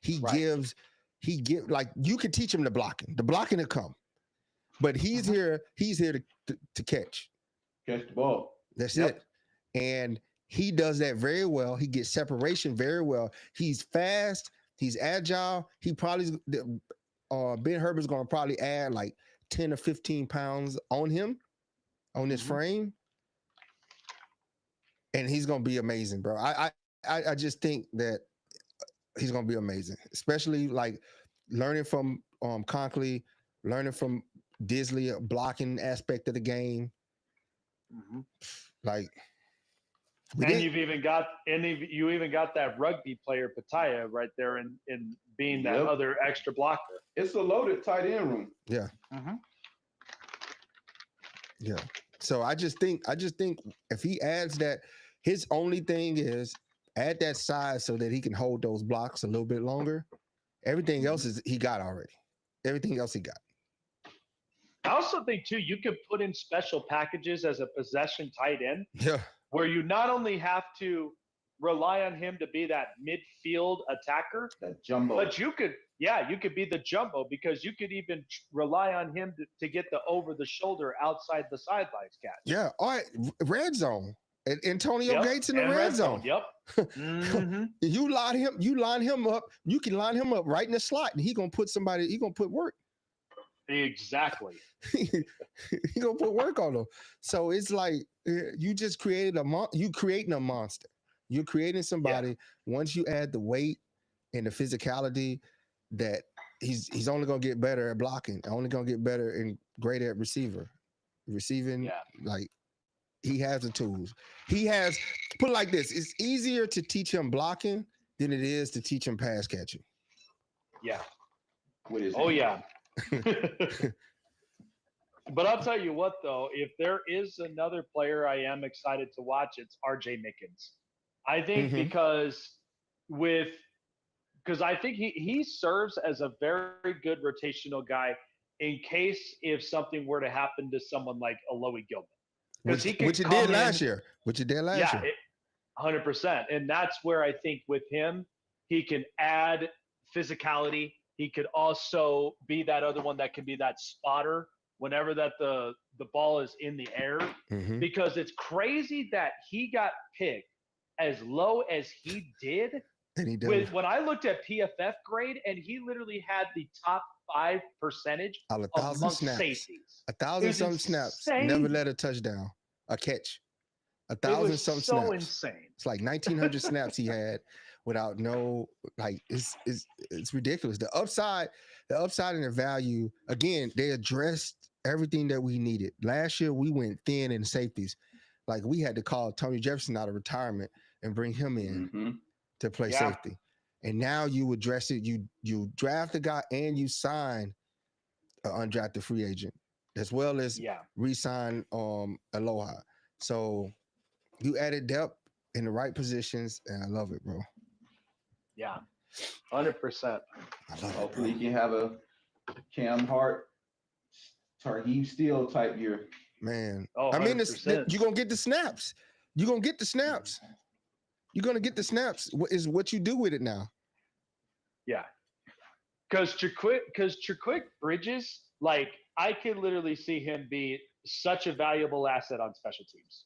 Speaker 1: He gives like you can teach him the blocking. The blocking will come. But he's here to catch.
Speaker 4: Catch the ball.
Speaker 1: That's it. And he does that very well. He gets separation very well. He's fast. He's agile. He probably Ben Herbert's going to probably add like 10 or 15 pounds on him, on his frame. And he's going to be amazing, bro. I just think that he's going to be amazing, especially like learning from Conklin, learning from Disley, blocking aspect of the game. Like,
Speaker 3: you even got that rugby player Pataya right there in being that other extra blocker.
Speaker 4: It's a loaded tight end room.
Speaker 1: Yeah. Yeah. So I just think if he adds that, his only thing is add that size so that he can hold those blocks a little bit longer. Everything else he got already. Everything else he got.
Speaker 3: I also think too, you could put in special packages as a possession tight end.
Speaker 1: Yeah.
Speaker 3: Where you not only have to rely on him to be that midfield attacker,
Speaker 4: that jumbo,
Speaker 3: but you could be the jumbo because you could even rely on him to get the over the shoulder outside the sidelines catch.
Speaker 1: Yeah. All right. Red zone. Antonio Gates in the red zone.
Speaker 3: Yep.
Speaker 1: You line him up. You can line him up right in the slot, and he gonna put work.
Speaker 3: Exactly.
Speaker 1: He gonna put work on them. So it's like you just creating a monster. You're creating somebody. Once you add the weight and the physicality, that he's only gonna get better at blocking. Only gonna get better and greater at receiving. Like he has the tools. He has put it like this. It's easier to teach him blocking than it is to teach him pass catching.
Speaker 3: Yeah.
Speaker 4: What is
Speaker 3: it? Yeah. But I'll tell you what, though, if there is another player I am excited to watch, it's RJ Mickens. I think because I think he serves as a very good rotational guy in case if something were to happen to someone like Alohi Gilman.
Speaker 1: Which it did last year.
Speaker 3: 100%. And that's where I think with him, he can add physicality. He could also be that other one that can be that spotter whenever that the ball is in the air, because it's crazy that he got picked as low as he did.
Speaker 1: And he did.
Speaker 3: When I looked at PFF grade, and he literally had the top 5%
Speaker 1: out of 1,000 snaps.
Speaker 3: Safeties.
Speaker 1: 1,000 some snaps. Never led a touchdown, a catch. 1,000 some snaps.
Speaker 3: So insane.
Speaker 1: It's like 1,900 snaps he had without it's ridiculous. The upside and the value, again, they addressed everything that we needed. Last year we went thin in safeties. Like we had to call Tony Jefferson out of retirement and bring him in to play safety. And now you address it. You draft a guy and you sign an undrafted free agent as well as re-sign Aloha. So you added depth in the right positions, and I love it, bro.
Speaker 3: Yeah, 100%.
Speaker 4: Hopefully you can have a Cam Hart, Tarheeb Steele type year.
Speaker 1: Man,
Speaker 3: I mean,
Speaker 1: you're going to get the snaps. You're going to get the snaps. You're going to get the snaps. What is what you do with it now?
Speaker 3: Yeah. Because Triquick Bridges, like, I could literally see him be such a valuable asset on special teams.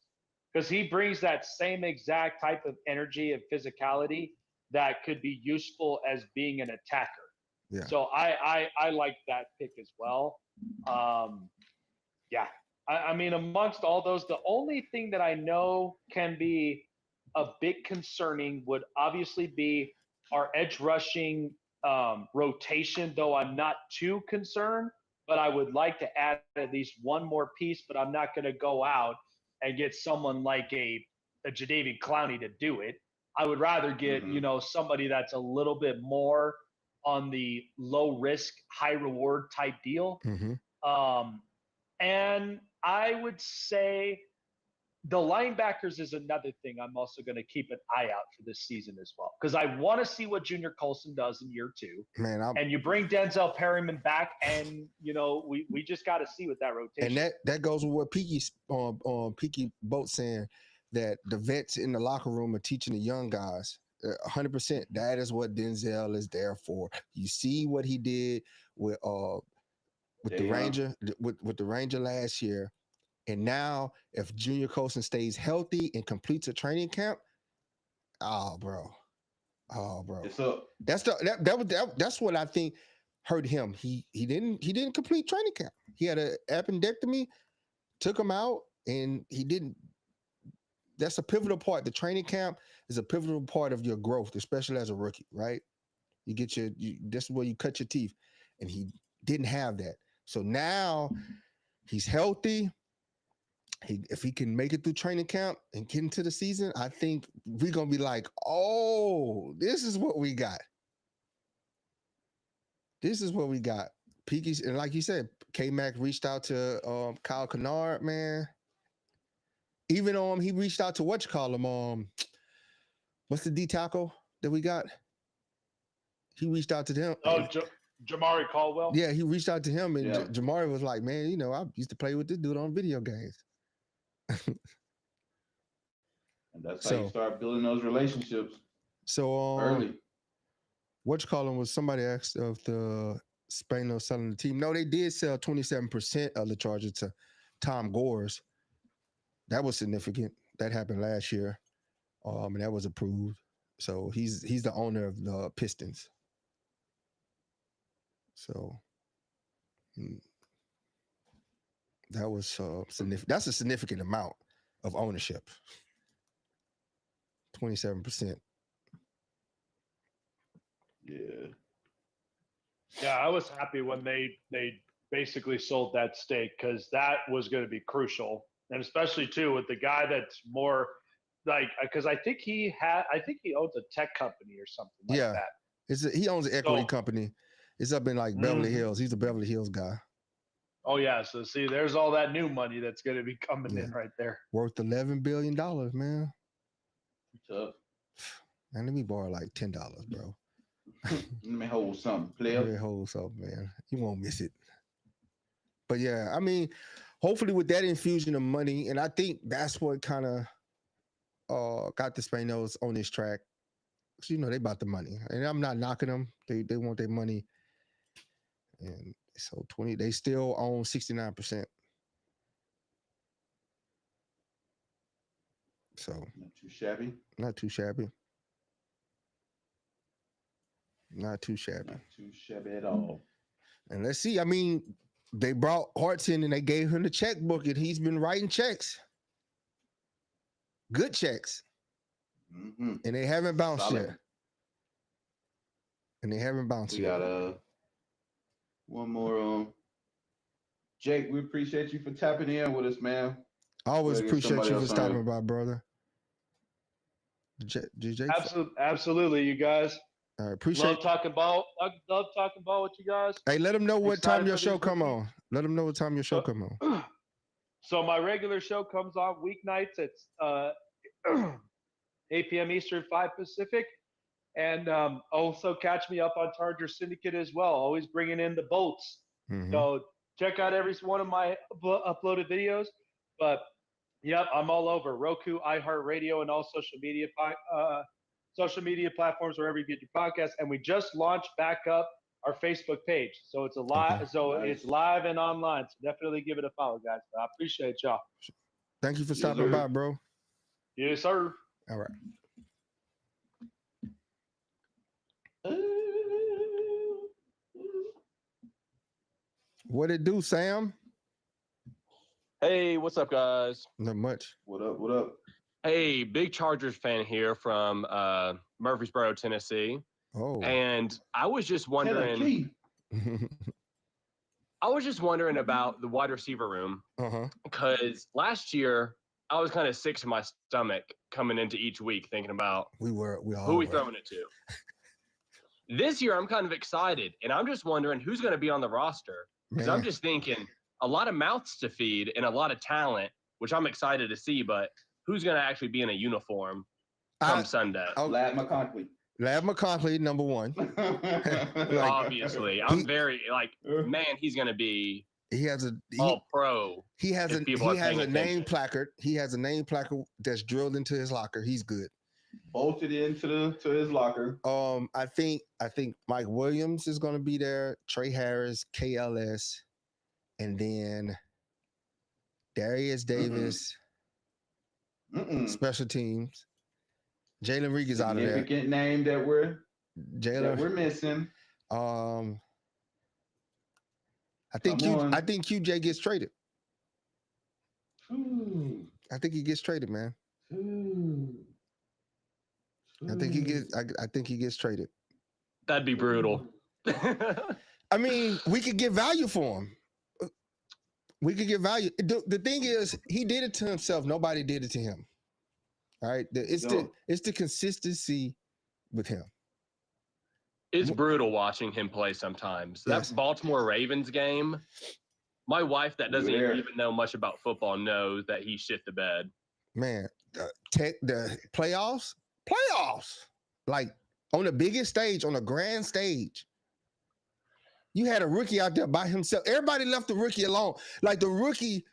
Speaker 3: Because he brings that same exact type of energy and physicality that could be useful as being an attacker.
Speaker 1: Yeah.
Speaker 3: So I like that pick as well. I mean, amongst all those, the only thing that I know can be a bit concerning would obviously be our edge rushing rotation, though I'm not too concerned, but I would like to add at least one more piece, but I'm not going to go out and get someone like a Jadeveon Clowney to do it. I would rather get, somebody that's a little bit more on the low risk, high reward type deal. And I would say the linebackers is another thing I'm also going to keep an eye out for this season as well, because I want to see what Junior Colson does in year 2.
Speaker 1: Man,
Speaker 3: and you bring Denzel Perryman back, and we just got to see what that rotation.
Speaker 1: And that goes with what Peaky Boat saying, that the vets in the locker room are teaching the young guys. 100%. That is what Denzel is there for. You see what he did with the Ranger with the Ranger last year. And now, if Junior Colson stays healthy and completes a training camp, bro.
Speaker 4: So
Speaker 1: That's what I think hurt him. He didn't complete training camp. He had an appendectomy, took him out, and he didn't. That's a pivotal part. The training camp is a pivotal part of your growth, especially as a rookie, right? You get this is where you cut your teeth, and he didn't have that. So now he's healthy. If he can make it through training camp and get into the season, I think we're gonna be like, oh, this is what we got. This is what we got. Peaky's, and like you said, K-Mac reached out to Kyle Kennard, man. Even he reached out to what's the D tackle that we got? He reached out to them.
Speaker 3: Oh, Jamari Caldwell.
Speaker 1: Yeah, he reached out to him, and Jamari was like, "Man, I used to play with this dude on video games."
Speaker 4: And that's how you start building those relationships.
Speaker 1: So
Speaker 4: early.
Speaker 1: Was somebody asked if the Spanos selling the team? No, they did sell 27% of the Chargers to Tom Gores. That was significant. That happened last year, and that was approved. So he's the owner of the Pistons. So that was significant. That's a significant amount of ownership. 27%.
Speaker 3: Yeah, I was happy when they basically sold that stake, because that was going to be crucial. And especially too with the guy that's more like, because I think he owns a tech company or something like that.
Speaker 1: He owns an equity company. It's up in like Beverly Hills. He's a Beverly Hills guy.
Speaker 3: Oh yeah, so see, there's all that new money that's going to be coming in right there.
Speaker 1: Worth $11 billion, man.
Speaker 4: Tough.
Speaker 1: Man, let me borrow like $10, bro.
Speaker 4: Let me hold something, player.
Speaker 1: Let me hold something, man. You won't miss it. But yeah, I mean, hopefully with that infusion of money, and I think that's what kind of got the Spanos on this track. So, they about the money, and I'm not knocking them. They want their money, and so they still own 69%. So
Speaker 4: not too shabby.
Speaker 1: Not too shabby. Not too shabby.
Speaker 4: Not too shabby at all.
Speaker 1: And let's see. I mean, they brought Hartson in and they gave him the checkbook, and he's been writing checks. Good checks.
Speaker 4: Mm-hmm.
Speaker 1: And they haven't bounced yet. And they haven't bounced yet.
Speaker 4: We got one more. Jake, we appreciate you for tapping in with us, man.
Speaker 1: I always appreciate you for stopping by, brother. Jake?
Speaker 3: Absolutely, you guys.
Speaker 1: I appreciate.
Speaker 3: Love talking ball with you guys.
Speaker 1: Hey, let them know what time your show come on. Let them know what time your show come on.
Speaker 3: So my regular show comes on weeknights at 8 p.m. Eastern, 5 Pacific. And also catch me up on Charger Syndicate as well. Always bringing in the boats. Mm-hmm. So check out every one of my uploaded videos. But yep, I'm all over Roku, iHeartRadio, and all social media platforms wherever you get your podcast. And we just launched back up our Facebook page, so it's a live. Okay. So it's live and online. So definitely give it a follow, guys. I appreciate y'all.
Speaker 1: Thank you for stopping by, bro.
Speaker 3: Yes, sir.
Speaker 1: All right. What it do, Sam?
Speaker 5: Hey, what's up, guys?
Speaker 1: Not much.
Speaker 4: What up? What up?
Speaker 5: Hey, big Chargers fan here from Murfreesboro, Tennessee.
Speaker 1: Oh.
Speaker 5: And I was just wondering. I was just wondering about the wide receiver room because last year I was kind of sick to my stomach coming into each week thinking about who we throwing it to. This year I'm kind of excited, and I'm just wondering who's going to be on the roster because I'm just thinking a lot of mouths to feed and a lot of talent, which I'm excited to see, but who's going to actually be in a uniform come Sunday?
Speaker 4: Ladd
Speaker 1: McConkey, number one.
Speaker 5: Obviously, I'm very man. He's gonna be.
Speaker 1: He has a
Speaker 5: all pro.
Speaker 1: He has a name placard. He has a name placard that's drilled into his locker. He's good.
Speaker 4: Bolted into his locker.
Speaker 1: I think Mike Williams is gonna be there. Trey Harris, KLS, and then Darius Davis, special teams. Jalen Reed is out of there.
Speaker 4: Significant name that we're missing.
Speaker 1: I think QJ gets traded. I think he gets traded, man. I think he gets traded.
Speaker 5: That'd be brutal.
Speaker 1: I mean, we could get value for him. We could get value. The thing is, he did it to himself. Nobody did it to him. All right, it's the consistency with him.
Speaker 5: It's brutal watching him play sometimes. That Baltimore Ravens game, my wife that doesn't even know much about football knows that he shit the bed.
Speaker 1: Man, the playoffs, like on the biggest stage, on a grand stage, you had a rookie out there by himself. Everybody left the rookie alone. Like the rookie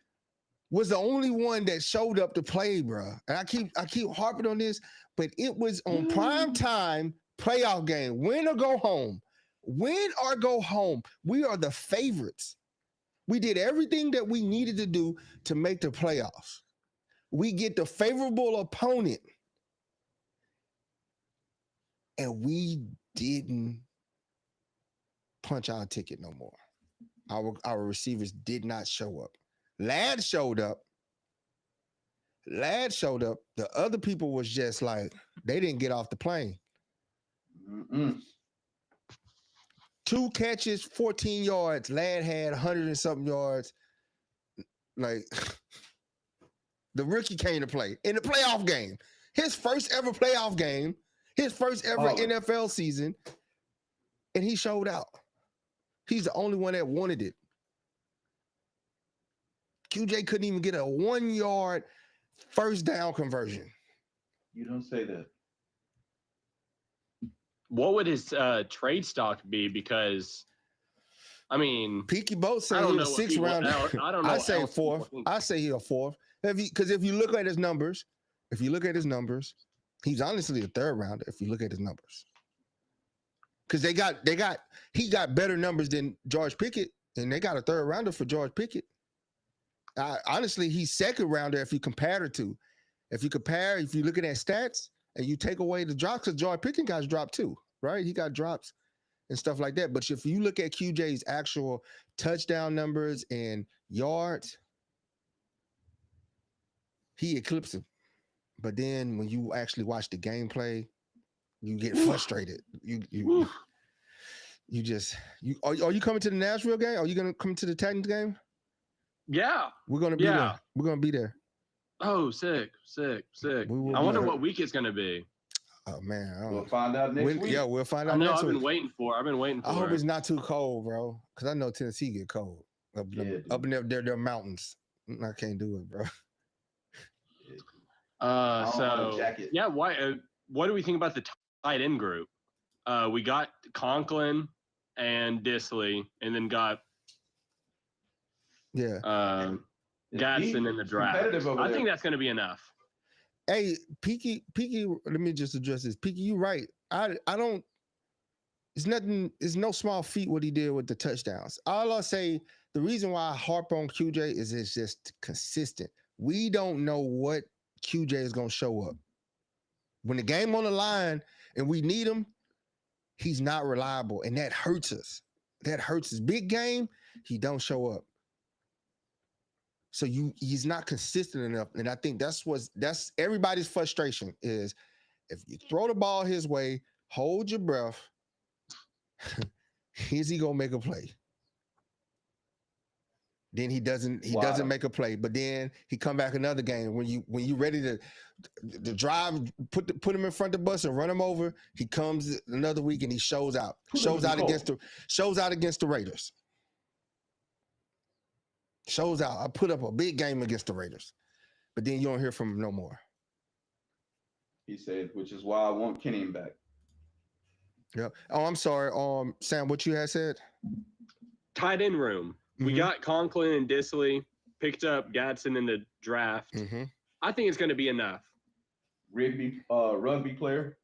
Speaker 1: was the only one that showed up to play, bro. And I keep harping on this, but it was on prime time playoff game. Win or go home. Win or go home. We are the favorites. We did everything that we needed to do to make the playoffs. We get the favorable opponent, and we didn't punch our ticket no more. Our receivers did not show up. Ladd showed up. The other people was just like, they didn't get off the plane. 2 catches, 14 yards. Ladd had 100 and something yards. Like, the rookie came to play in the playoff game. His first ever playoff game. His first ever NFL season. And he showed out. He's the only one that wanted it. QJ couldn't even get a 1-yard first down conversion.
Speaker 4: You don't say that.
Speaker 5: What would his trade stock be? Because, I mean,
Speaker 1: Peaky Boat said he's a 6th round.
Speaker 5: I don't know.
Speaker 1: I say 4th. I say he's a 4th. Because if you look at his numbers, he's honestly a 3rd rounder. If you look at his numbers, because he got better numbers than George Pickett, and they got a 3rd rounder for George Pickett. Honestly, he's 2nd rounder if you compare the two. If you look at that stats and you take away the drops, because George Pickett got dropped too, right? He got drops and stuff like that. But if you look at QJ's actual touchdown numbers and yards, he eclipsed him. But then when you actually watch the gameplay, you get frustrated. Are you coming to the Nashville game? Are you gonna come to the Titans game?
Speaker 5: Yeah.
Speaker 1: We're gonna be there. We're gonna be there.
Speaker 5: Oh, sick. I wonder what week it's gonna be.
Speaker 1: Oh man,
Speaker 4: we'll find out next week.
Speaker 1: Yeah, we'll find out.
Speaker 5: I've been waiting for.
Speaker 1: I hope it's not too cold, bro. Because I know Tennessee get cold up in their mountains. I can't do it, bro.
Speaker 5: What do we think about the tight end group? We got Conklin and Disley, and then got Gadsden in the draft. I think that's going to be enough.
Speaker 1: Hey, Peaky, let me just address this. Peaky, you right. I don't. It's no small feat what he did with the touchdowns. All I'll say, the reason why I harp on QJ is it's just consistent. We don't know what QJ is going to show up. When the game on the line and we need him, he's not reliable, and that hurts us. Big game, he don't show up. So he's not consistent enough, and I think that's everybody's frustration is if you throw the ball his way, hold your breath. Is he gonna make a play? Then he doesn't make a play, but then he come back another game when you ready to drive, put him in front of the bus and run him over. He comes another week and he shows out against the Raiders. Shows out. I put up a big game against the Raiders, but then you don't hear from him no more.
Speaker 4: He said, which is why I want Kenny back.
Speaker 1: Yeah. Oh, I'm sorry. Sam, what you had said?
Speaker 5: Tight end room. We got Conklin and Dissly, picked up Gadsden in the draft. I think it's going to be enough.
Speaker 4: Rugby player.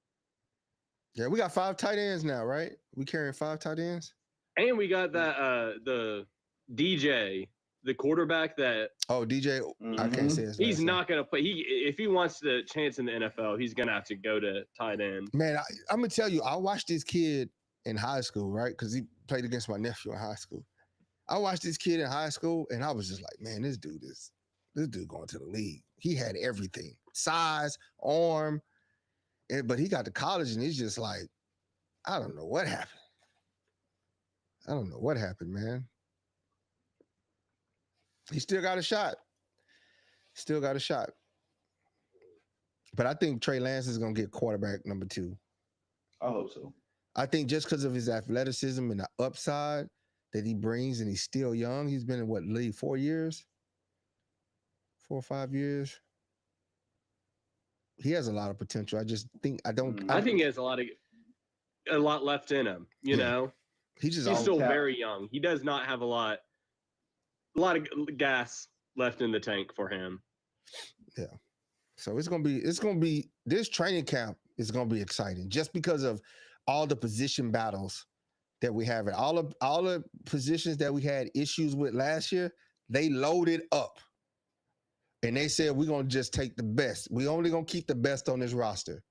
Speaker 1: Yeah, we got 5 tight ends now, right? We carrying 5 tight ends.
Speaker 5: And we got that the DJ, the quarterback that.
Speaker 1: Oh, DJ. I can't say his name.
Speaker 5: He's not going to play. If he wants the chance in the NFL, he's going to have to go to tight end.
Speaker 1: Man, I'm going to tell you, I watched this kid in high school, right? Because he played against my nephew in high school. I watched this kid in high school, and I was just like, man, this dude going to the league. He had everything, size, arm, but he got to college, and he's just like, I don't know what happened. Man. He still got a shot. But I think Trey Lance is going to get quarterback number 2.
Speaker 4: I hope so.
Speaker 1: I think just because of his athleticism and the upside that he brings, and he's still young. He's been in league 4 years? 4 or 5 years? He has a lot of potential. I just think I think
Speaker 5: he has a lot left in him, you know. He's still very young. He does not have a lot of gas left in the tank for him.
Speaker 1: Yeah. So it's gonna be this training camp is gonna be exciting just because of all the position battles that we have. All the positions that we had issues with last year, they loaded up. And they said, we're going to just take the best. We only going to keep the best on this roster.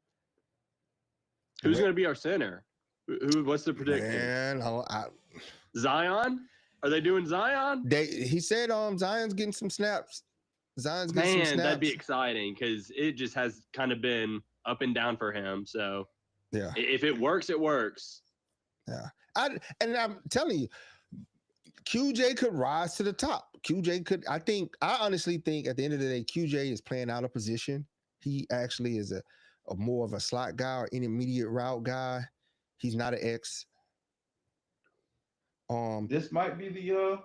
Speaker 5: Who's going to be our center? What's the prediction?
Speaker 1: Man,
Speaker 5: Zion? Are they doing Zion?
Speaker 1: He said Zion's getting some snaps. Some snaps.
Speaker 5: Man, that'd be exciting because it just has kind of been up and down for him. So
Speaker 1: yeah,
Speaker 5: if it works, it works.
Speaker 1: Yeah. I'm telling you, QJ could rise to the top. I honestly think at the end of the day, QJ is playing out of position. He actually is a more of a slot guy or intermediate route guy. He's not an X.
Speaker 4: This might be the year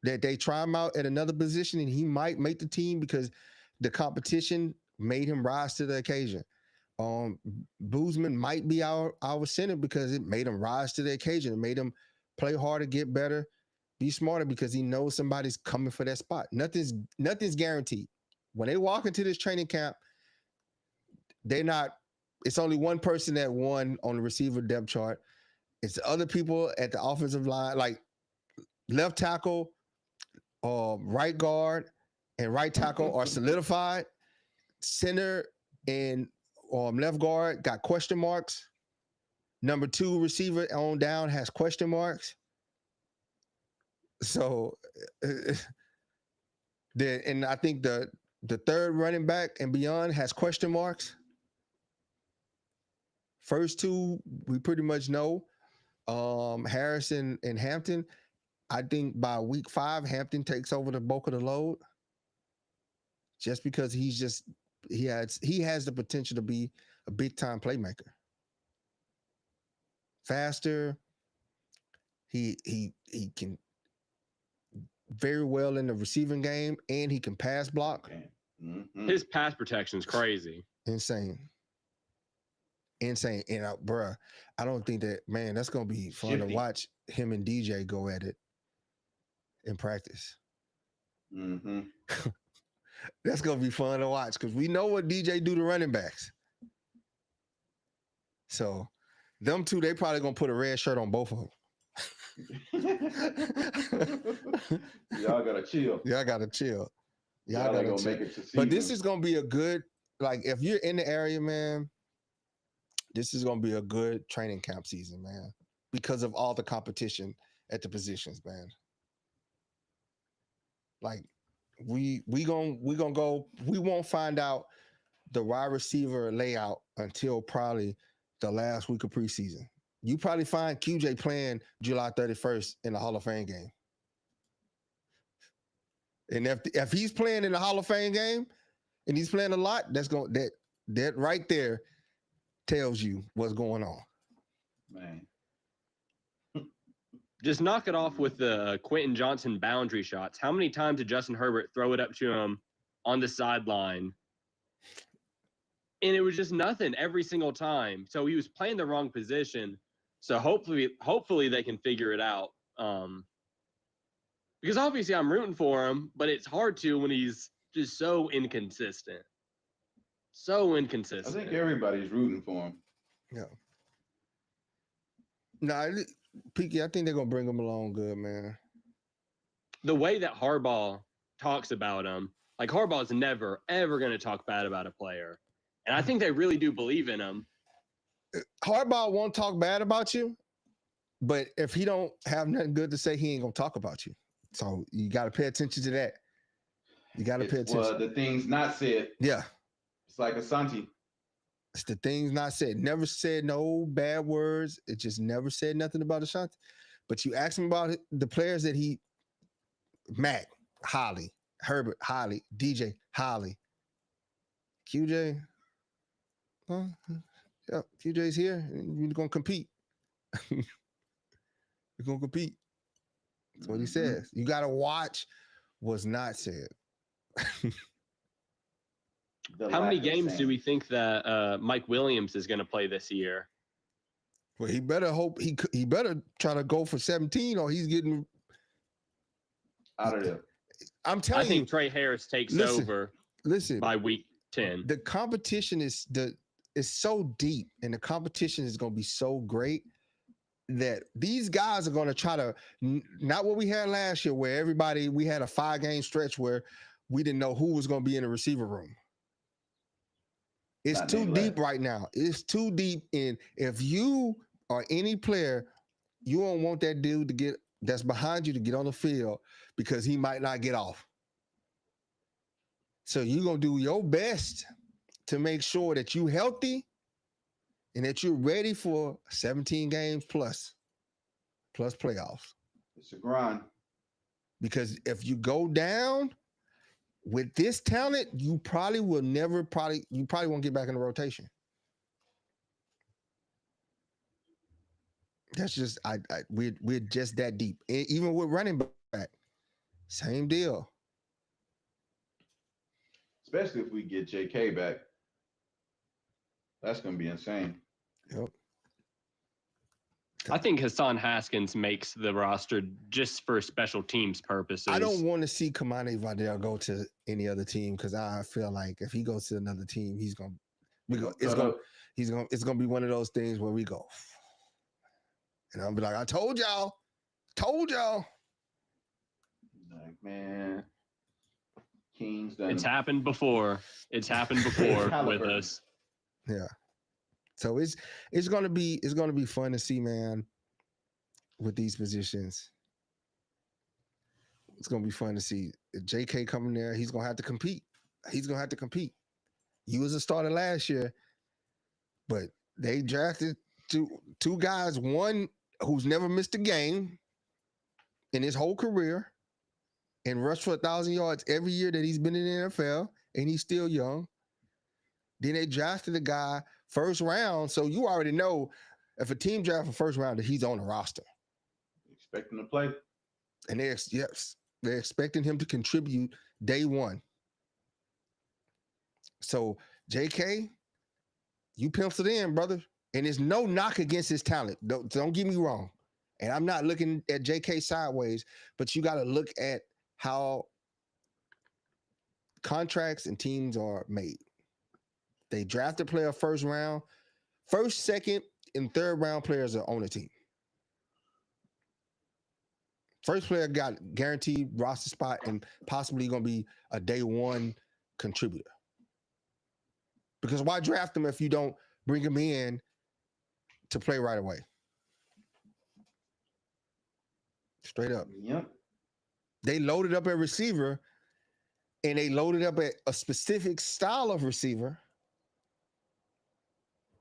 Speaker 1: that they try him out at another position, and he might make the team because the competition made him rise to the occasion. Boozman might be our center because it made him rise to the occasion. It made him play harder, get better, be smarter because he knows somebody's coming for that spot. Nothing's guaranteed. When they walk into this training camp, it's only one person that won on the receiver depth chart. It's the other people at the offensive line, like left tackle, right guard, and right tackle are solidified. Center and left guard got question marks. Number 2 receiver on down has question marks. So and I think the third running back and beyond has question marks. First 2, we pretty much know. Harrison and Hampton. I think by week 5, Hampton takes over the bulk of the load. Just because he has the potential to be a big time playmaker. Faster. He can very well in the receiving game, and he can pass block.
Speaker 5: Mm-hmm. His pass protection is crazy.
Speaker 1: Insane. And bruh, I don't think that's gonna be fun to watch him and DJ go at it in practice.
Speaker 4: Mm-hmm.
Speaker 1: That's gonna be fun to watch because we know what DJ do to running backs. So them two, they probably gonna put a red shirt on both of them.
Speaker 4: Y'all gotta chill.
Speaker 1: Y'all gotta chill.
Speaker 4: Make it to season.
Speaker 1: But this is gonna be a good, like, if you're in the area, man, this is gonna be a good training camp season, man, because of all the competition at the positions, man. Like, we gonna go. We won't find out the wide receiver layout until probably the last week of preseason. You probably find QJ playing July 31st in the Hall of Fame game. And if he's playing in the Hall of Fame game and he's playing a lot, that right there tells you what's going on.
Speaker 4: Man.
Speaker 5: Just knock it off with the Quentin Johnson boundary shots. How many times did Justin Herbert throw it up to him on the sideline? And it was just nothing every single time. So he was playing the wrong position. So hopefully they can figure it out. Because obviously I'm rooting for him, but it's hard to when he's just so inconsistent. So inconsistent.
Speaker 4: I think everybody's rooting for him.
Speaker 1: Yeah. Nah, Peaky, I think they're gonna bring him along good, man.
Speaker 5: The way that Harbaugh talks about him, like Harbaugh's never, ever gonna talk bad about a player. And I think they really do believe in him.
Speaker 1: Harbaugh won't talk bad about you, but if he don't have nothing good to say, he ain't gonna talk about you. So you got to pay attention to that. You got to pay attention.
Speaker 4: Well, the things not said.
Speaker 1: Yeah.
Speaker 4: It's like Asante.
Speaker 1: It's the things not said. Never said no bad words. It just never said nothing about Asante. But you ask him about the players that Mac, Holly, Herbert, Holly, DJ, Holly, QJ. Yeah, QJ's here. You're going to compete. You're going to compete. That's what he says. You got to watch what's not said.
Speaker 5: How many games do we think that Mike Williams is going to play this year?
Speaker 1: Well, he better hope he better try to go for 17 or he's getting
Speaker 4: out of there.
Speaker 1: I'm telling you.
Speaker 5: I think Trey Harris takes over by week 10.
Speaker 1: The competition is so deep and the competition is going to be so great that these guys are going to try to, not what we had last year where we had a 5-game stretch where we didn't know who was going to be in the receiver room. It's too deep right now. It's too deep. And if you are any player, you don't want that dude that's behind you to get on the field because he might not get off. So you're going to do your best to make sure that you're healthy and that you're ready for 17 games plus playoffs.
Speaker 4: It's a grind.
Speaker 1: Because if you go down with this talent, you probably won't get back in the rotation. That's just we're just that deep. Even with running back, same deal.
Speaker 4: Especially if we get JK back. That's going to be insane.
Speaker 1: Yep.
Speaker 5: I think Hassan Haskins makes the roster just for special teams purposes.
Speaker 1: I don't want to see Kamani Vidal go to any other team because I feel like if he goes to another team, it's gonna be one of those things where we go, and I'll be like, I told y'all.
Speaker 4: Like, man, King's done.
Speaker 5: It's happened before. It's happened before with us.
Speaker 1: Yeah. So it's gonna be fun to see, man, with these positions. It's gonna be fun to see. If JK coming there, he's gonna have to compete. He was a starter last year, but they drafted two guys, one who's never missed a game in his whole career and rushed for 1,000 yards every year that he's been in the NFL, and he's still young. Then they drafted a guy first round, so you already know if a team drafts a first rounder, he's on the roster.
Speaker 4: Expecting to play.
Speaker 1: And they're expecting him to contribute day one. So, JK, you penciled in, brother. And there's no knock against his talent. Don't get me wrong. And I'm not looking at JK sideways, but you got to look at how contracts and teams are made. They draft a player first round. First, second, and third round players are on the team. First player got guaranteed roster spot and possibly going to be a day one contributor. Because why draft him if you don't bring him in to play right away? Straight up.
Speaker 4: Yep.
Speaker 1: They loaded up a receiver and they loaded up a specific style of receiver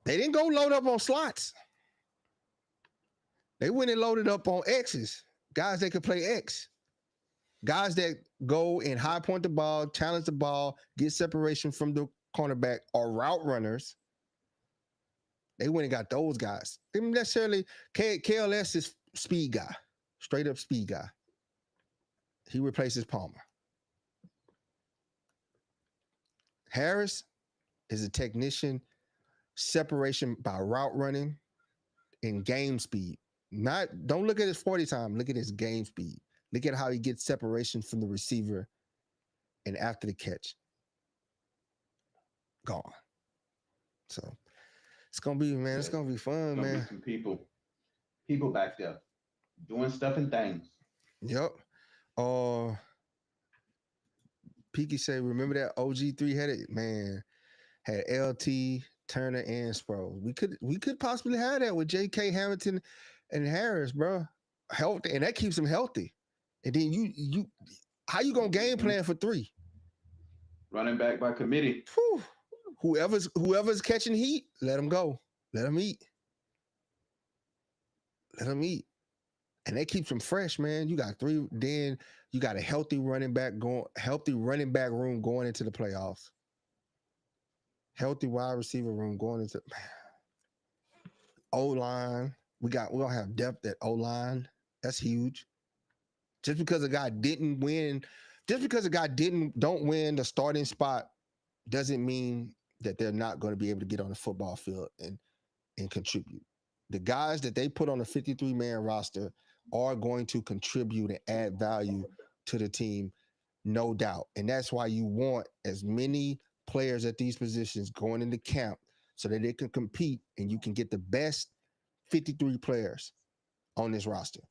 Speaker 1: They didn't go load up on slots. They went and loaded up on X's. Guys that could play X. Guys that go and high point the ball, challenge the ball, get separation from the cornerback, or route runners. They went and got those guys. They didn't necessarily, KLS is speed guy, straight up speed guy. He replaces Palmer. Harris is a technician, separation by route running and game speed. Don't look at his 40 time, look at his game speed. Look at how he gets separation from the receiver and after the catch. Gone. So it's gonna be, man, it's gonna be fun, man.
Speaker 4: Some people back there doing stuff and things.
Speaker 1: Yep. Peaky said, remember that OG3 had LT, Turner, and Sproles. We could possibly have that with JK, Hamilton, and Harris, bro. Healthy, and that keeps them healthy. And then you how you gonna game plan for 3?
Speaker 4: Running back by committee.
Speaker 1: Whew. Whoever's catching heat, let them go. Let them eat. Let them eat. And that keeps them fresh, man. You got 3, then you got a healthy running back room going into the playoffs. Healthy wide receiver room going into O-line. We're gonna have depth at O-line. That's huge. Just because a guy don't win the starting spot doesn't mean that they're not going to be able to get on the football field and contribute. The guys that they put on the 53-man roster are going to contribute and add value to the team, no doubt. And that's why you want as many players at these positions going into camp so that they can compete and you can get the best 53 players on this roster.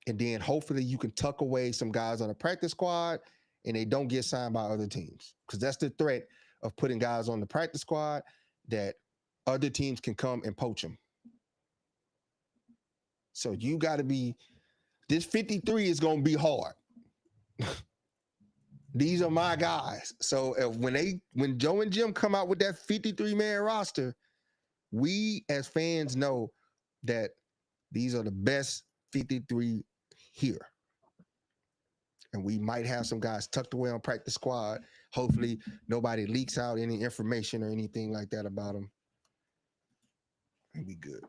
Speaker 1: And then hopefully you can tuck away some guys on the practice squad and they don't get signed by other teams. Because that's the threat of putting guys on the practice squad, that other teams can come and poach them. So you got to be, this 53 is going to be hard. These are my guys. So when Joe and Jim come out with that 53-man roster, we as fans know that these are the best 53 here. And we might have some guys tucked away on practice squad. Hopefully nobody leaks out any information or anything like that about them. And we good.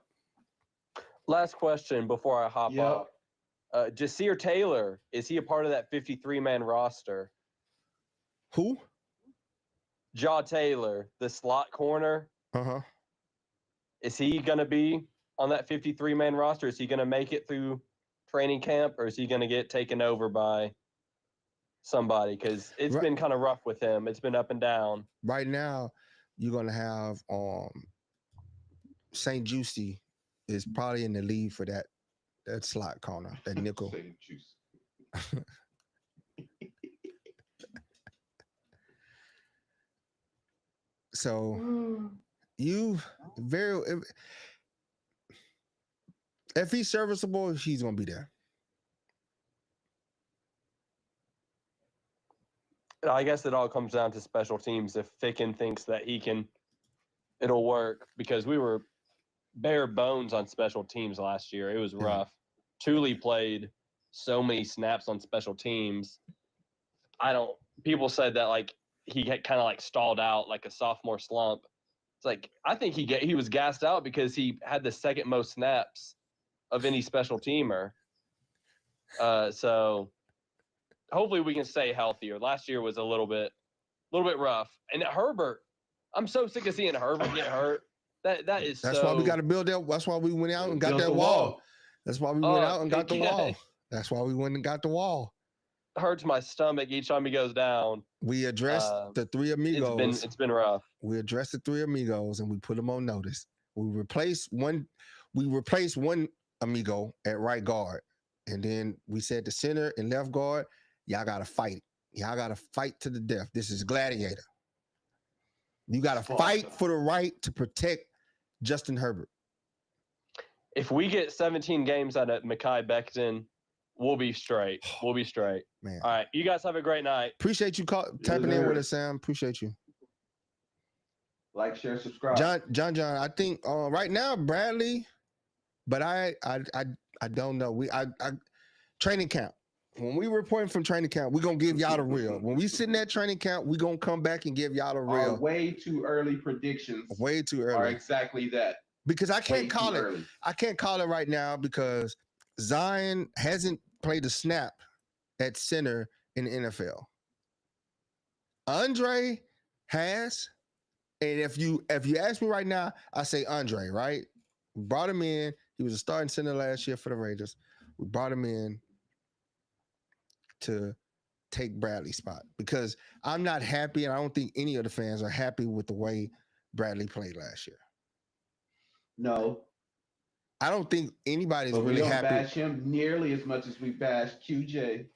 Speaker 5: Last question before I hop off. Jasir Taylor, is he a part of that 53-man roster?
Speaker 1: Who?
Speaker 5: Jaw Taylor, the slot corner.
Speaker 1: Uh-huh.
Speaker 5: Is he going to be on that 53-man roster? Is he going to make it through training camp, or is he going to get taken over by somebody? Because it's been kind of rough with him. It's been up and down.
Speaker 1: Right now, you're going to have St. Juicy is probably in the lead for that slot corner, that nickel.
Speaker 4: St. Juicy.
Speaker 1: So if he's serviceable, he's gonna be there.
Speaker 5: I guess it all comes down to special teams. If Ficken thinks that it'll work, because we were bare bones on special teams last year. It was rough. Thule played so many snaps on special teams. People said that like he had kind of like stalled out like a sophomore slump. It's like, I think he was gassed out because he had the second most snaps of any special teamer. So hopefully we can stay healthier. Last year was a little bit rough. And Herbert, I'm so sick of seeing Herbert get hurt. That's
Speaker 1: why we got to build that. That's why we went out and got that wall. That's why we went out and got the wall. That's why we went and got the wall.
Speaker 5: Hurts my stomach each time he goes down.
Speaker 1: We addressed the 3 amigos.
Speaker 5: It's been rough.
Speaker 1: We addressed the 3 amigos and we put them on notice. We replaced one amigo at right guard, and then we said the center and left guard, y'all gotta fight. Y'all gotta fight to the death. This is Gladiator. You gotta fight for the right to protect Justin Herbert.
Speaker 5: If we get 17 games out of Mekhi Becton, we'll be straight. We'll be straight.
Speaker 1: Man.
Speaker 5: All right. You guys have a great night.
Speaker 1: Appreciate you tapping in with us, Sam. Appreciate you.
Speaker 4: Like, share, subscribe.
Speaker 1: John. I think right now Bradley, but I don't know. Training camp. When we reporting from training camp, we're gonna give y'all the real. When we sit in that training camp, we're gonna come back and give y'all the real.
Speaker 4: Our way too early predictions.
Speaker 1: Way too early.
Speaker 4: Are exactly that.
Speaker 1: Because I can't call it. Early. I can't call it right now because Zion hasn't played a snap at center in the NFL. Andre has, and if you ask me right now, I say Andre. Right? We brought him in. He was a starting center last year for the Raiders. We brought him in to take Bradley's spot because I'm not happy, and I don't think any of the fans are happy with the way Bradley played last year.
Speaker 4: No.
Speaker 1: I don't think anybody's really happy.
Speaker 4: We don't bash him nearly as much as we bash QJ.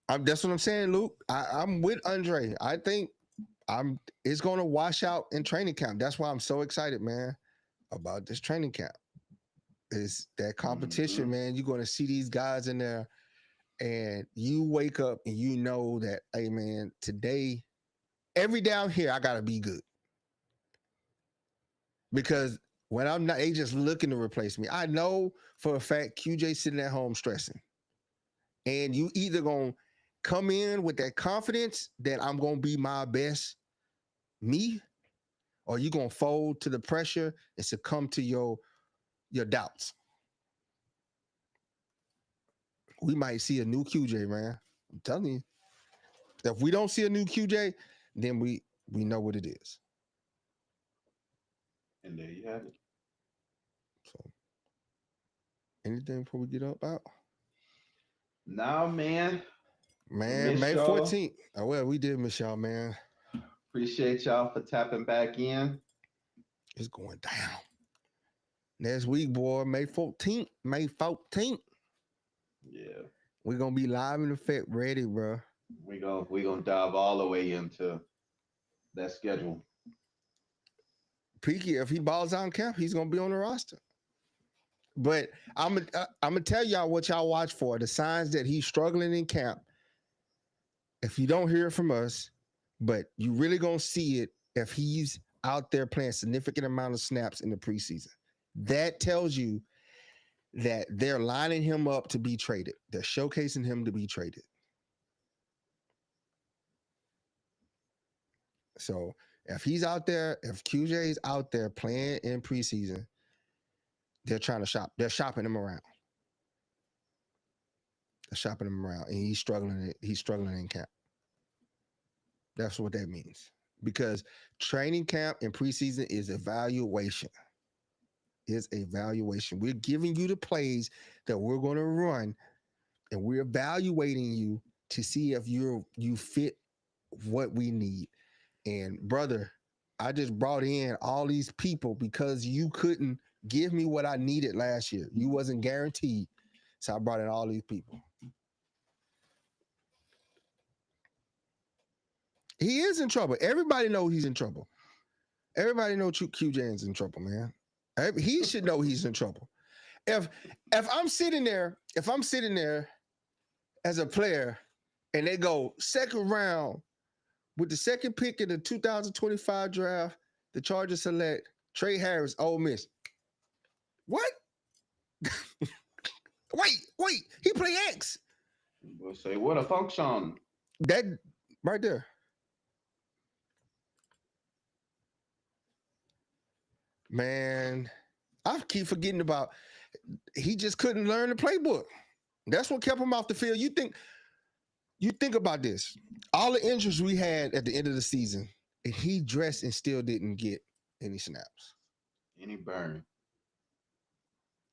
Speaker 1: That's what I'm saying, Luke. I'm with Andre. I think it's going to wash out in training camp. That's why I'm so excited, man, about this training camp. Is that competition, man. You're going to see these guys in there, and you wake up and you know that, hey, man, today, every down here, I got to be good. Because when I'm not, they just looking to replace me. I know for a fact QJ sitting at home stressing. And you either going to come in with that confidence that I'm going to be my best me, or you going to fold to the pressure and succumb to your doubts. We might see a new QJ, man. I'm telling you. If we don't see a new QJ, then we know what it is.
Speaker 4: And there you have it.
Speaker 1: So, anything before we get up out?
Speaker 4: Nah, man.
Speaker 1: Man, May 14th. Oh, well, we did miss y'all, man.
Speaker 4: Appreciate y'all for tapping back in.
Speaker 1: It's going down. Next week, boy, May 14th. May 14th.
Speaker 4: Yeah.
Speaker 1: We're going to be live in effect, ready, bro.
Speaker 4: We're gonna dive all the way into that schedule.
Speaker 1: Peaky, if he balls out in camp, he's going to be on the roster. But I'm going to tell y'all what y'all watch for. The signs that he's struggling in camp. If you don't hear it from us, but you really going to see it if he's out there playing significant amount of snaps in the preseason. That tells you that they're lining him up to be traded. They're showcasing him to be traded. So if he's out there, if QJ is out there playing in preseason, they're trying to shop. They're shopping him around. They're shopping him around, and he's struggling. He's struggling in camp. That's what that means. Because training camp and preseason is evaluation. We're giving you the plays that we're going to run, and we're evaluating you to see if you fit what we need. And brother, I just brought in all these people because you couldn't give me what I needed last year. You wasn't guaranteed. So I brought in all these people. He is in trouble. Everybody knows he's in trouble. Everybody knows QJ is in trouble, man. He should know he's in trouble. If I'm sitting there as a player and they go second round with the second pick in the 2025 draft, the Chargers select Trey Harris, Ole Miss. What? Wait. He play X.
Speaker 4: We'll say, what a function.
Speaker 1: That right there. Man, I keep forgetting about he just couldn't learn the playbook. That's what kept him off the field. You think about this. All the injuries we had at the end of the season, and he dressed and still didn't get any snaps.
Speaker 4: Any burn.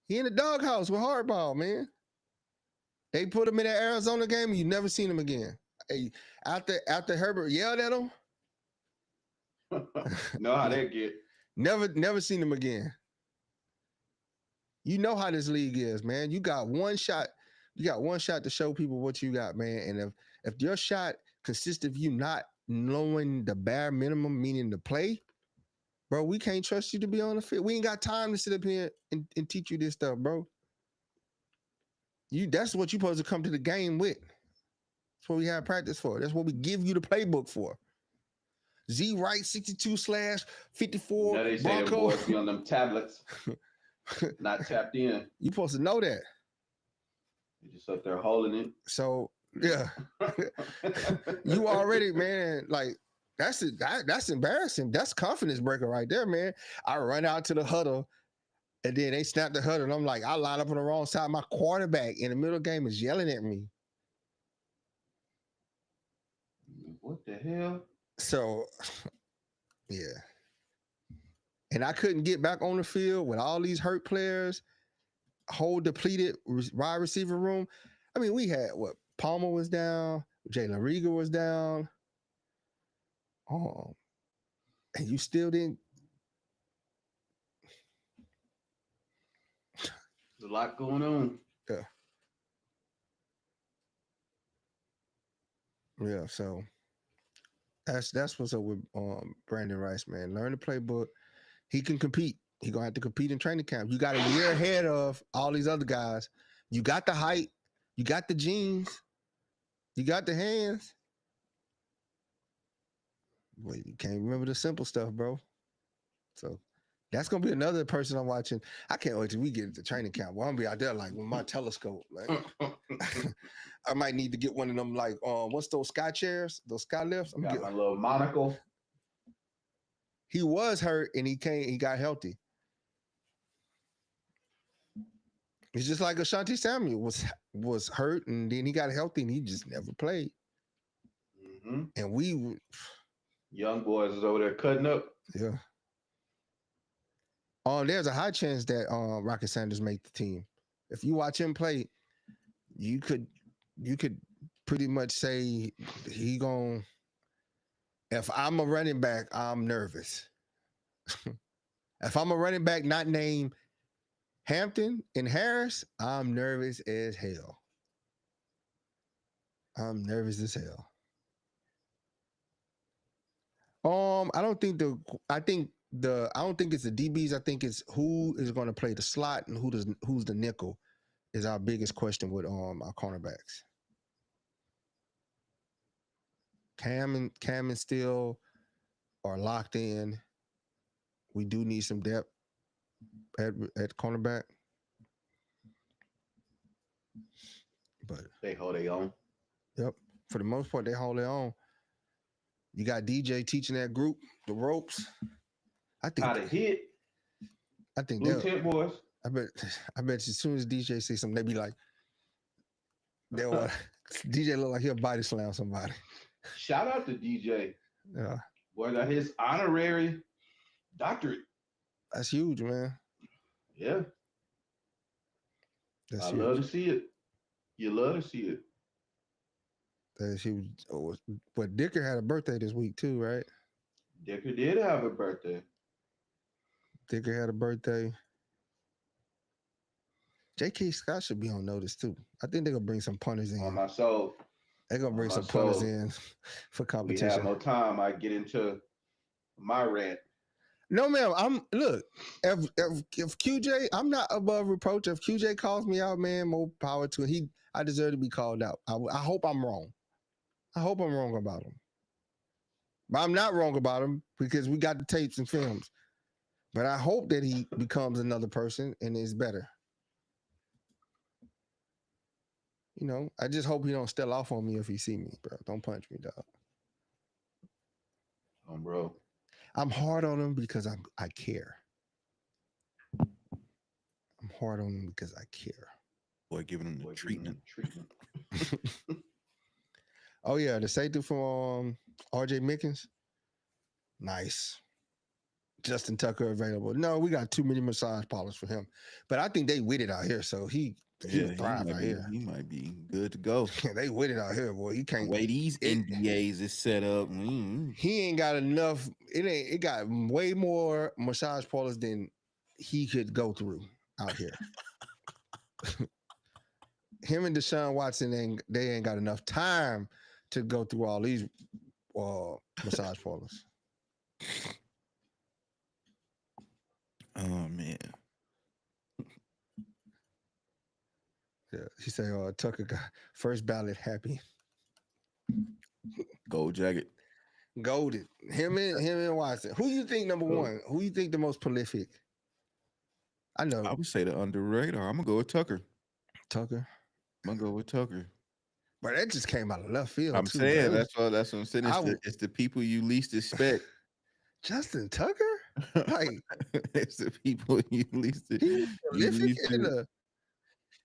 Speaker 1: He in the doghouse with hardball, man. They put him in that Arizona game, and you never seen him again. Hey, after Herbert yelled at him.
Speaker 4: Know how they get.
Speaker 1: Never seen him again. You know how this league is, man. You got one shot. You got one shot to show people what you got, man. And if your shot consists of you not knowing the bare minimum, meaning to play, bro, we can't trust you to be on the field. We ain't got time to sit up here and teach you this stuff, bro. That's what you're supposed to come to the game with. That's what we have practice for. That's what we give you the playbook for. Z Wright 62/54.
Speaker 4: Now they say them boys be on them tablets, not tapped in.
Speaker 1: You supposed to know that.
Speaker 4: You just up there holding it.
Speaker 1: So yeah, you already, man. Like that's it. That's embarrassing. That's confidence breaker right there, man. I run out to the huddle, and then they snap the huddle, and I'm like, I line up on the wrong side. My quarterback in the middle of the game is yelling at me.
Speaker 4: What the hell?
Speaker 1: So, yeah. And I couldn't get back on the field with all these hurt players, whole depleted wide receiver room. I mean, we had Palmer was down, Jalen Reagor was down. Oh, and you still didn't.
Speaker 4: There's a lot going on.
Speaker 1: Yeah. Yeah, so that's what's up with Brandon Rice, man. Learn the playbook. He can compete. He gonna have to compete in training camp. You got a year ahead of all these other guys. You got the height. You got the genes. You got the hands. Wait, you can't remember the simple stuff, bro. So that's gonna be another person I'm watching. I can't wait till we get into training camp. Well, I'm gonna be out there like with my telescope. Like, I might need to get one of them. Like, what's those sky chairs? Those sky lifts. I'm
Speaker 4: got my little monocle.
Speaker 1: He was hurt and he got healthy. It's just like Ashanti Samuel was hurt and then he got healthy and he just never played.
Speaker 4: Mm-hmm.
Speaker 1: And we
Speaker 4: young boys is over there cutting up.
Speaker 1: Yeah. There's a high chance that Rocket Sanders make the team. If you watch him play, you could pretty much say he gon'. If I'm a running back, I'm nervous. If I'm a running back not named Hampton and Harris, I'm nervous as hell. I'm nervous as hell. I don't think it's the DBs. I think it's who is going to play the slot and who's the nickel is our biggest question with our cornerbacks. Cam and Steele are locked in. We do need some depth at cornerback. But
Speaker 4: they hold their own.
Speaker 1: Yep. For the most part, they hold their own. You got DJ teaching that group the ropes. I think
Speaker 4: how to hit.
Speaker 1: I think
Speaker 4: Blue tip boys.
Speaker 1: I bet as soon as DJ sees something, they be like, DJ look like he'll body slam somebody.
Speaker 4: Shout out to DJ.
Speaker 1: Yeah.
Speaker 4: Boy, got his honorary doctorate.
Speaker 1: That's huge, man.
Speaker 4: Yeah. I love to see it. You love to see it.
Speaker 1: That's huge. But Dicker had a birthday this week too, right?
Speaker 4: Dicker did have a birthday.
Speaker 1: Dicker had a birthday. J.K. Scott should be on notice too. I think they're gonna bring some punters in.
Speaker 4: On my soul.
Speaker 1: They're gonna bring some punters in for competition.
Speaker 4: We have no time. I get into my rant.
Speaker 1: No, ma'am. If QJ, I'm not above reproach. If QJ calls me out, man, more power to him. I deserve to be called out. I hope I'm wrong. I hope I'm wrong about him. But I'm not wrong about him because we got the tapes and films. But I hope that he becomes another person and is better. You know, I just hope he don't steal off on me if he see me, bro. Don't punch me, dog.
Speaker 4: Bro.
Speaker 1: I'm hard on him because I care. I'm hard on him because I care.
Speaker 2: Boy, giving him the treatment.
Speaker 1: Oh yeah, the safety from RJ Mickens. Nice. Justin Tucker available. No, we got too many massage parlors for him. But I think they with it out here, so he would thrive out here.
Speaker 2: He might be good to go.
Speaker 1: They with it out here, boy. He can't.
Speaker 2: The way these NDAs is set up.
Speaker 1: He ain't got enough. It got way more massage parlors than he could go through out here. Him and Deshaun Watson they ain't got enough time to go through all these massage parlors.
Speaker 2: Oh man.
Speaker 1: Yeah, he said Tucker got first ballot happy.
Speaker 2: Gold jacket.
Speaker 1: Golden. Him and Watson. Who you think number one? Who you think the most prolific? I know.
Speaker 2: I would say the underrated. I'm gonna go with Tucker.
Speaker 1: Tucker.
Speaker 2: I'm gonna go with Tucker.
Speaker 1: But that just came out of left field.
Speaker 2: I'm saying that's what I'm saying. It's the people you least expect.
Speaker 1: Justin Tucker? Like
Speaker 2: it's the people you least.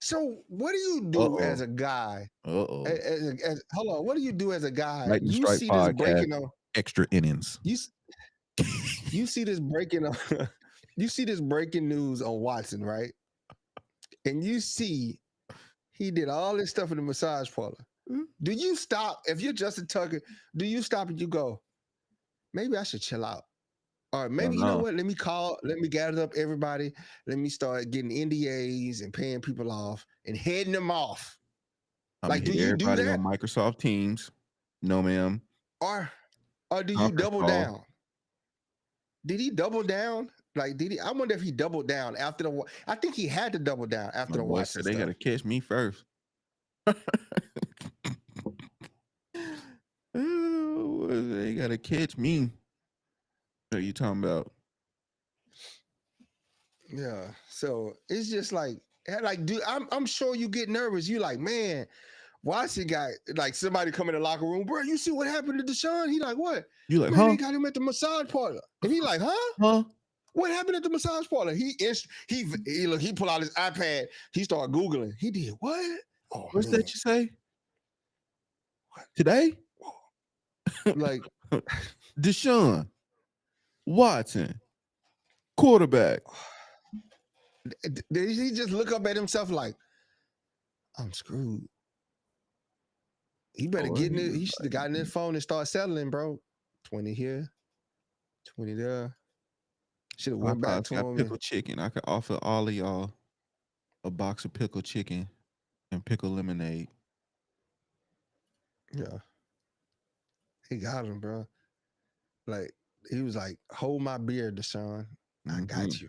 Speaker 1: So what do you do as a guy? Hold on. What do you do as a guy?
Speaker 2: Right,
Speaker 1: you see this breaking on
Speaker 2: extra innings.
Speaker 1: You see this breaking on. You see this breaking news on Watson, right? And you see he did all this stuff in the massage parlor. Do you stop if you're Justin Tucker? Do you stop and you go, maybe I should chill out? Or maybe, you know what? Let me gather up everybody. Let me start getting NDAs and paying people off and heading them off.
Speaker 2: Like, do you do that? On Microsoft Teams? No, ma'am.
Speaker 1: Or do you double down? Did he double down? Like, I wonder if he doubled down after the. I think he had to double down after the watch.
Speaker 2: They got to catch me first. They got to catch me. What are you talking about?
Speaker 1: Yeah. So it's just like, dude, I'm sure you get nervous. You like, man, Watson got like somebody come in the locker room, bro. You see what happened to Deshaun? He like, what?
Speaker 2: You like,
Speaker 1: man, They got him at the massage parlor, and he like, huh? What happened at the massage parlor? He pulled out his iPad. He started Googling. He did what?
Speaker 2: Oh, what's that you say? What? Today?
Speaker 1: Like
Speaker 2: Deshaun Watson, quarterback.
Speaker 1: Did he just look up at himself like, I'm screwed? He better get in it. He should have gotten his phone and start settling, bro. 20 here, 20 there. Should have went back to him.
Speaker 2: Pickle chicken. I could offer all of y'all a box of pickle chicken and pickle lemonade.
Speaker 1: Yeah. He got him, bro. Like, he was like, hold my beer, Deshaun. I got you.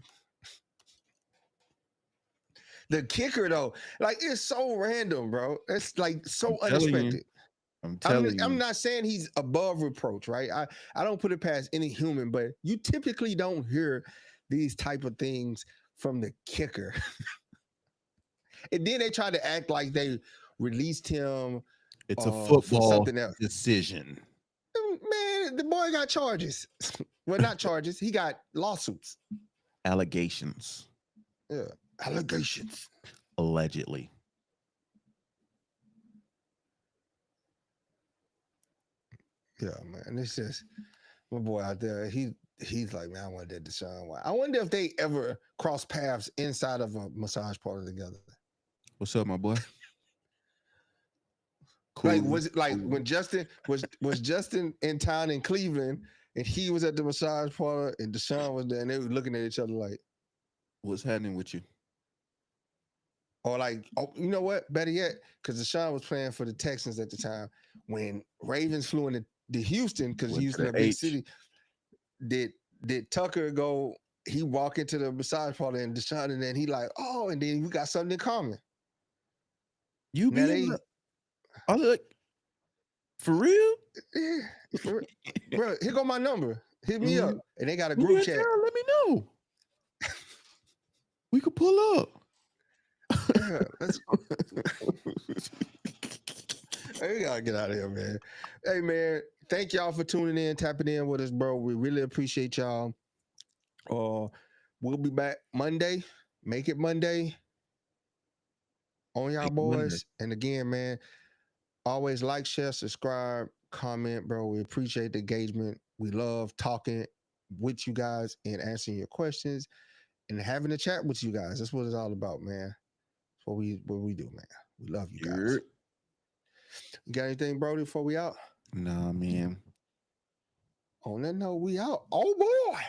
Speaker 1: The kicker, though, like, it's so random, bro. It's like so unexpected. I'm not saying he's above reproach, right? I don't put it past any human, but you typically don't hear these type of things from the kicker. And then they try to act like they released him.
Speaker 2: It's a football decision.
Speaker 1: Man, the boy got charges. Well, not charges. He got lawsuits.
Speaker 2: Allegations.
Speaker 1: Yeah, allegations.
Speaker 2: Allegedly.
Speaker 1: Yeah, man. It's just my boy out there. He's like, man, I want that Deshaun Watson. I wonder if they ever cross paths inside of a massage parlor together.
Speaker 2: What's up, my boy? Cool.
Speaker 1: Like, was it like when Justin was Justin in town in Cleveland and he was at the massage parlor and Deshaun was there and they were looking at each other like,
Speaker 2: what's happening with you?
Speaker 1: Or like, oh, you know what? Better yet, because Deshaun was playing for the Texans at the time when Ravens flew into Houston because Houston a big city. Did Tucker go? He walk into the massage parlor and Deshaun, and then he like, oh, and then we got something in common.
Speaker 2: You be like, for real?
Speaker 1: Yeah, bro. Here go my number. Hit me up, and they got a group chat.
Speaker 2: Let me know. We could pull up.
Speaker 1: Yeah, we gotta get out of here, man. Hey, man, thank y'all for tuning in, tapping in with us, bro. We really appreciate y'all. We'll be back Monday. Make it Monday on y'all boys. Monday. And again, man, always like, share, subscribe, comment, bro. We appreciate the engagement. We love talking with you guys and answering your questions and having a chat with you guys. That's what it's all about, man. That's what we do, man. We love you guys. You got anything, Brody, before we out?
Speaker 2: Nah, man.
Speaker 1: On that note, we out. Oh, boy.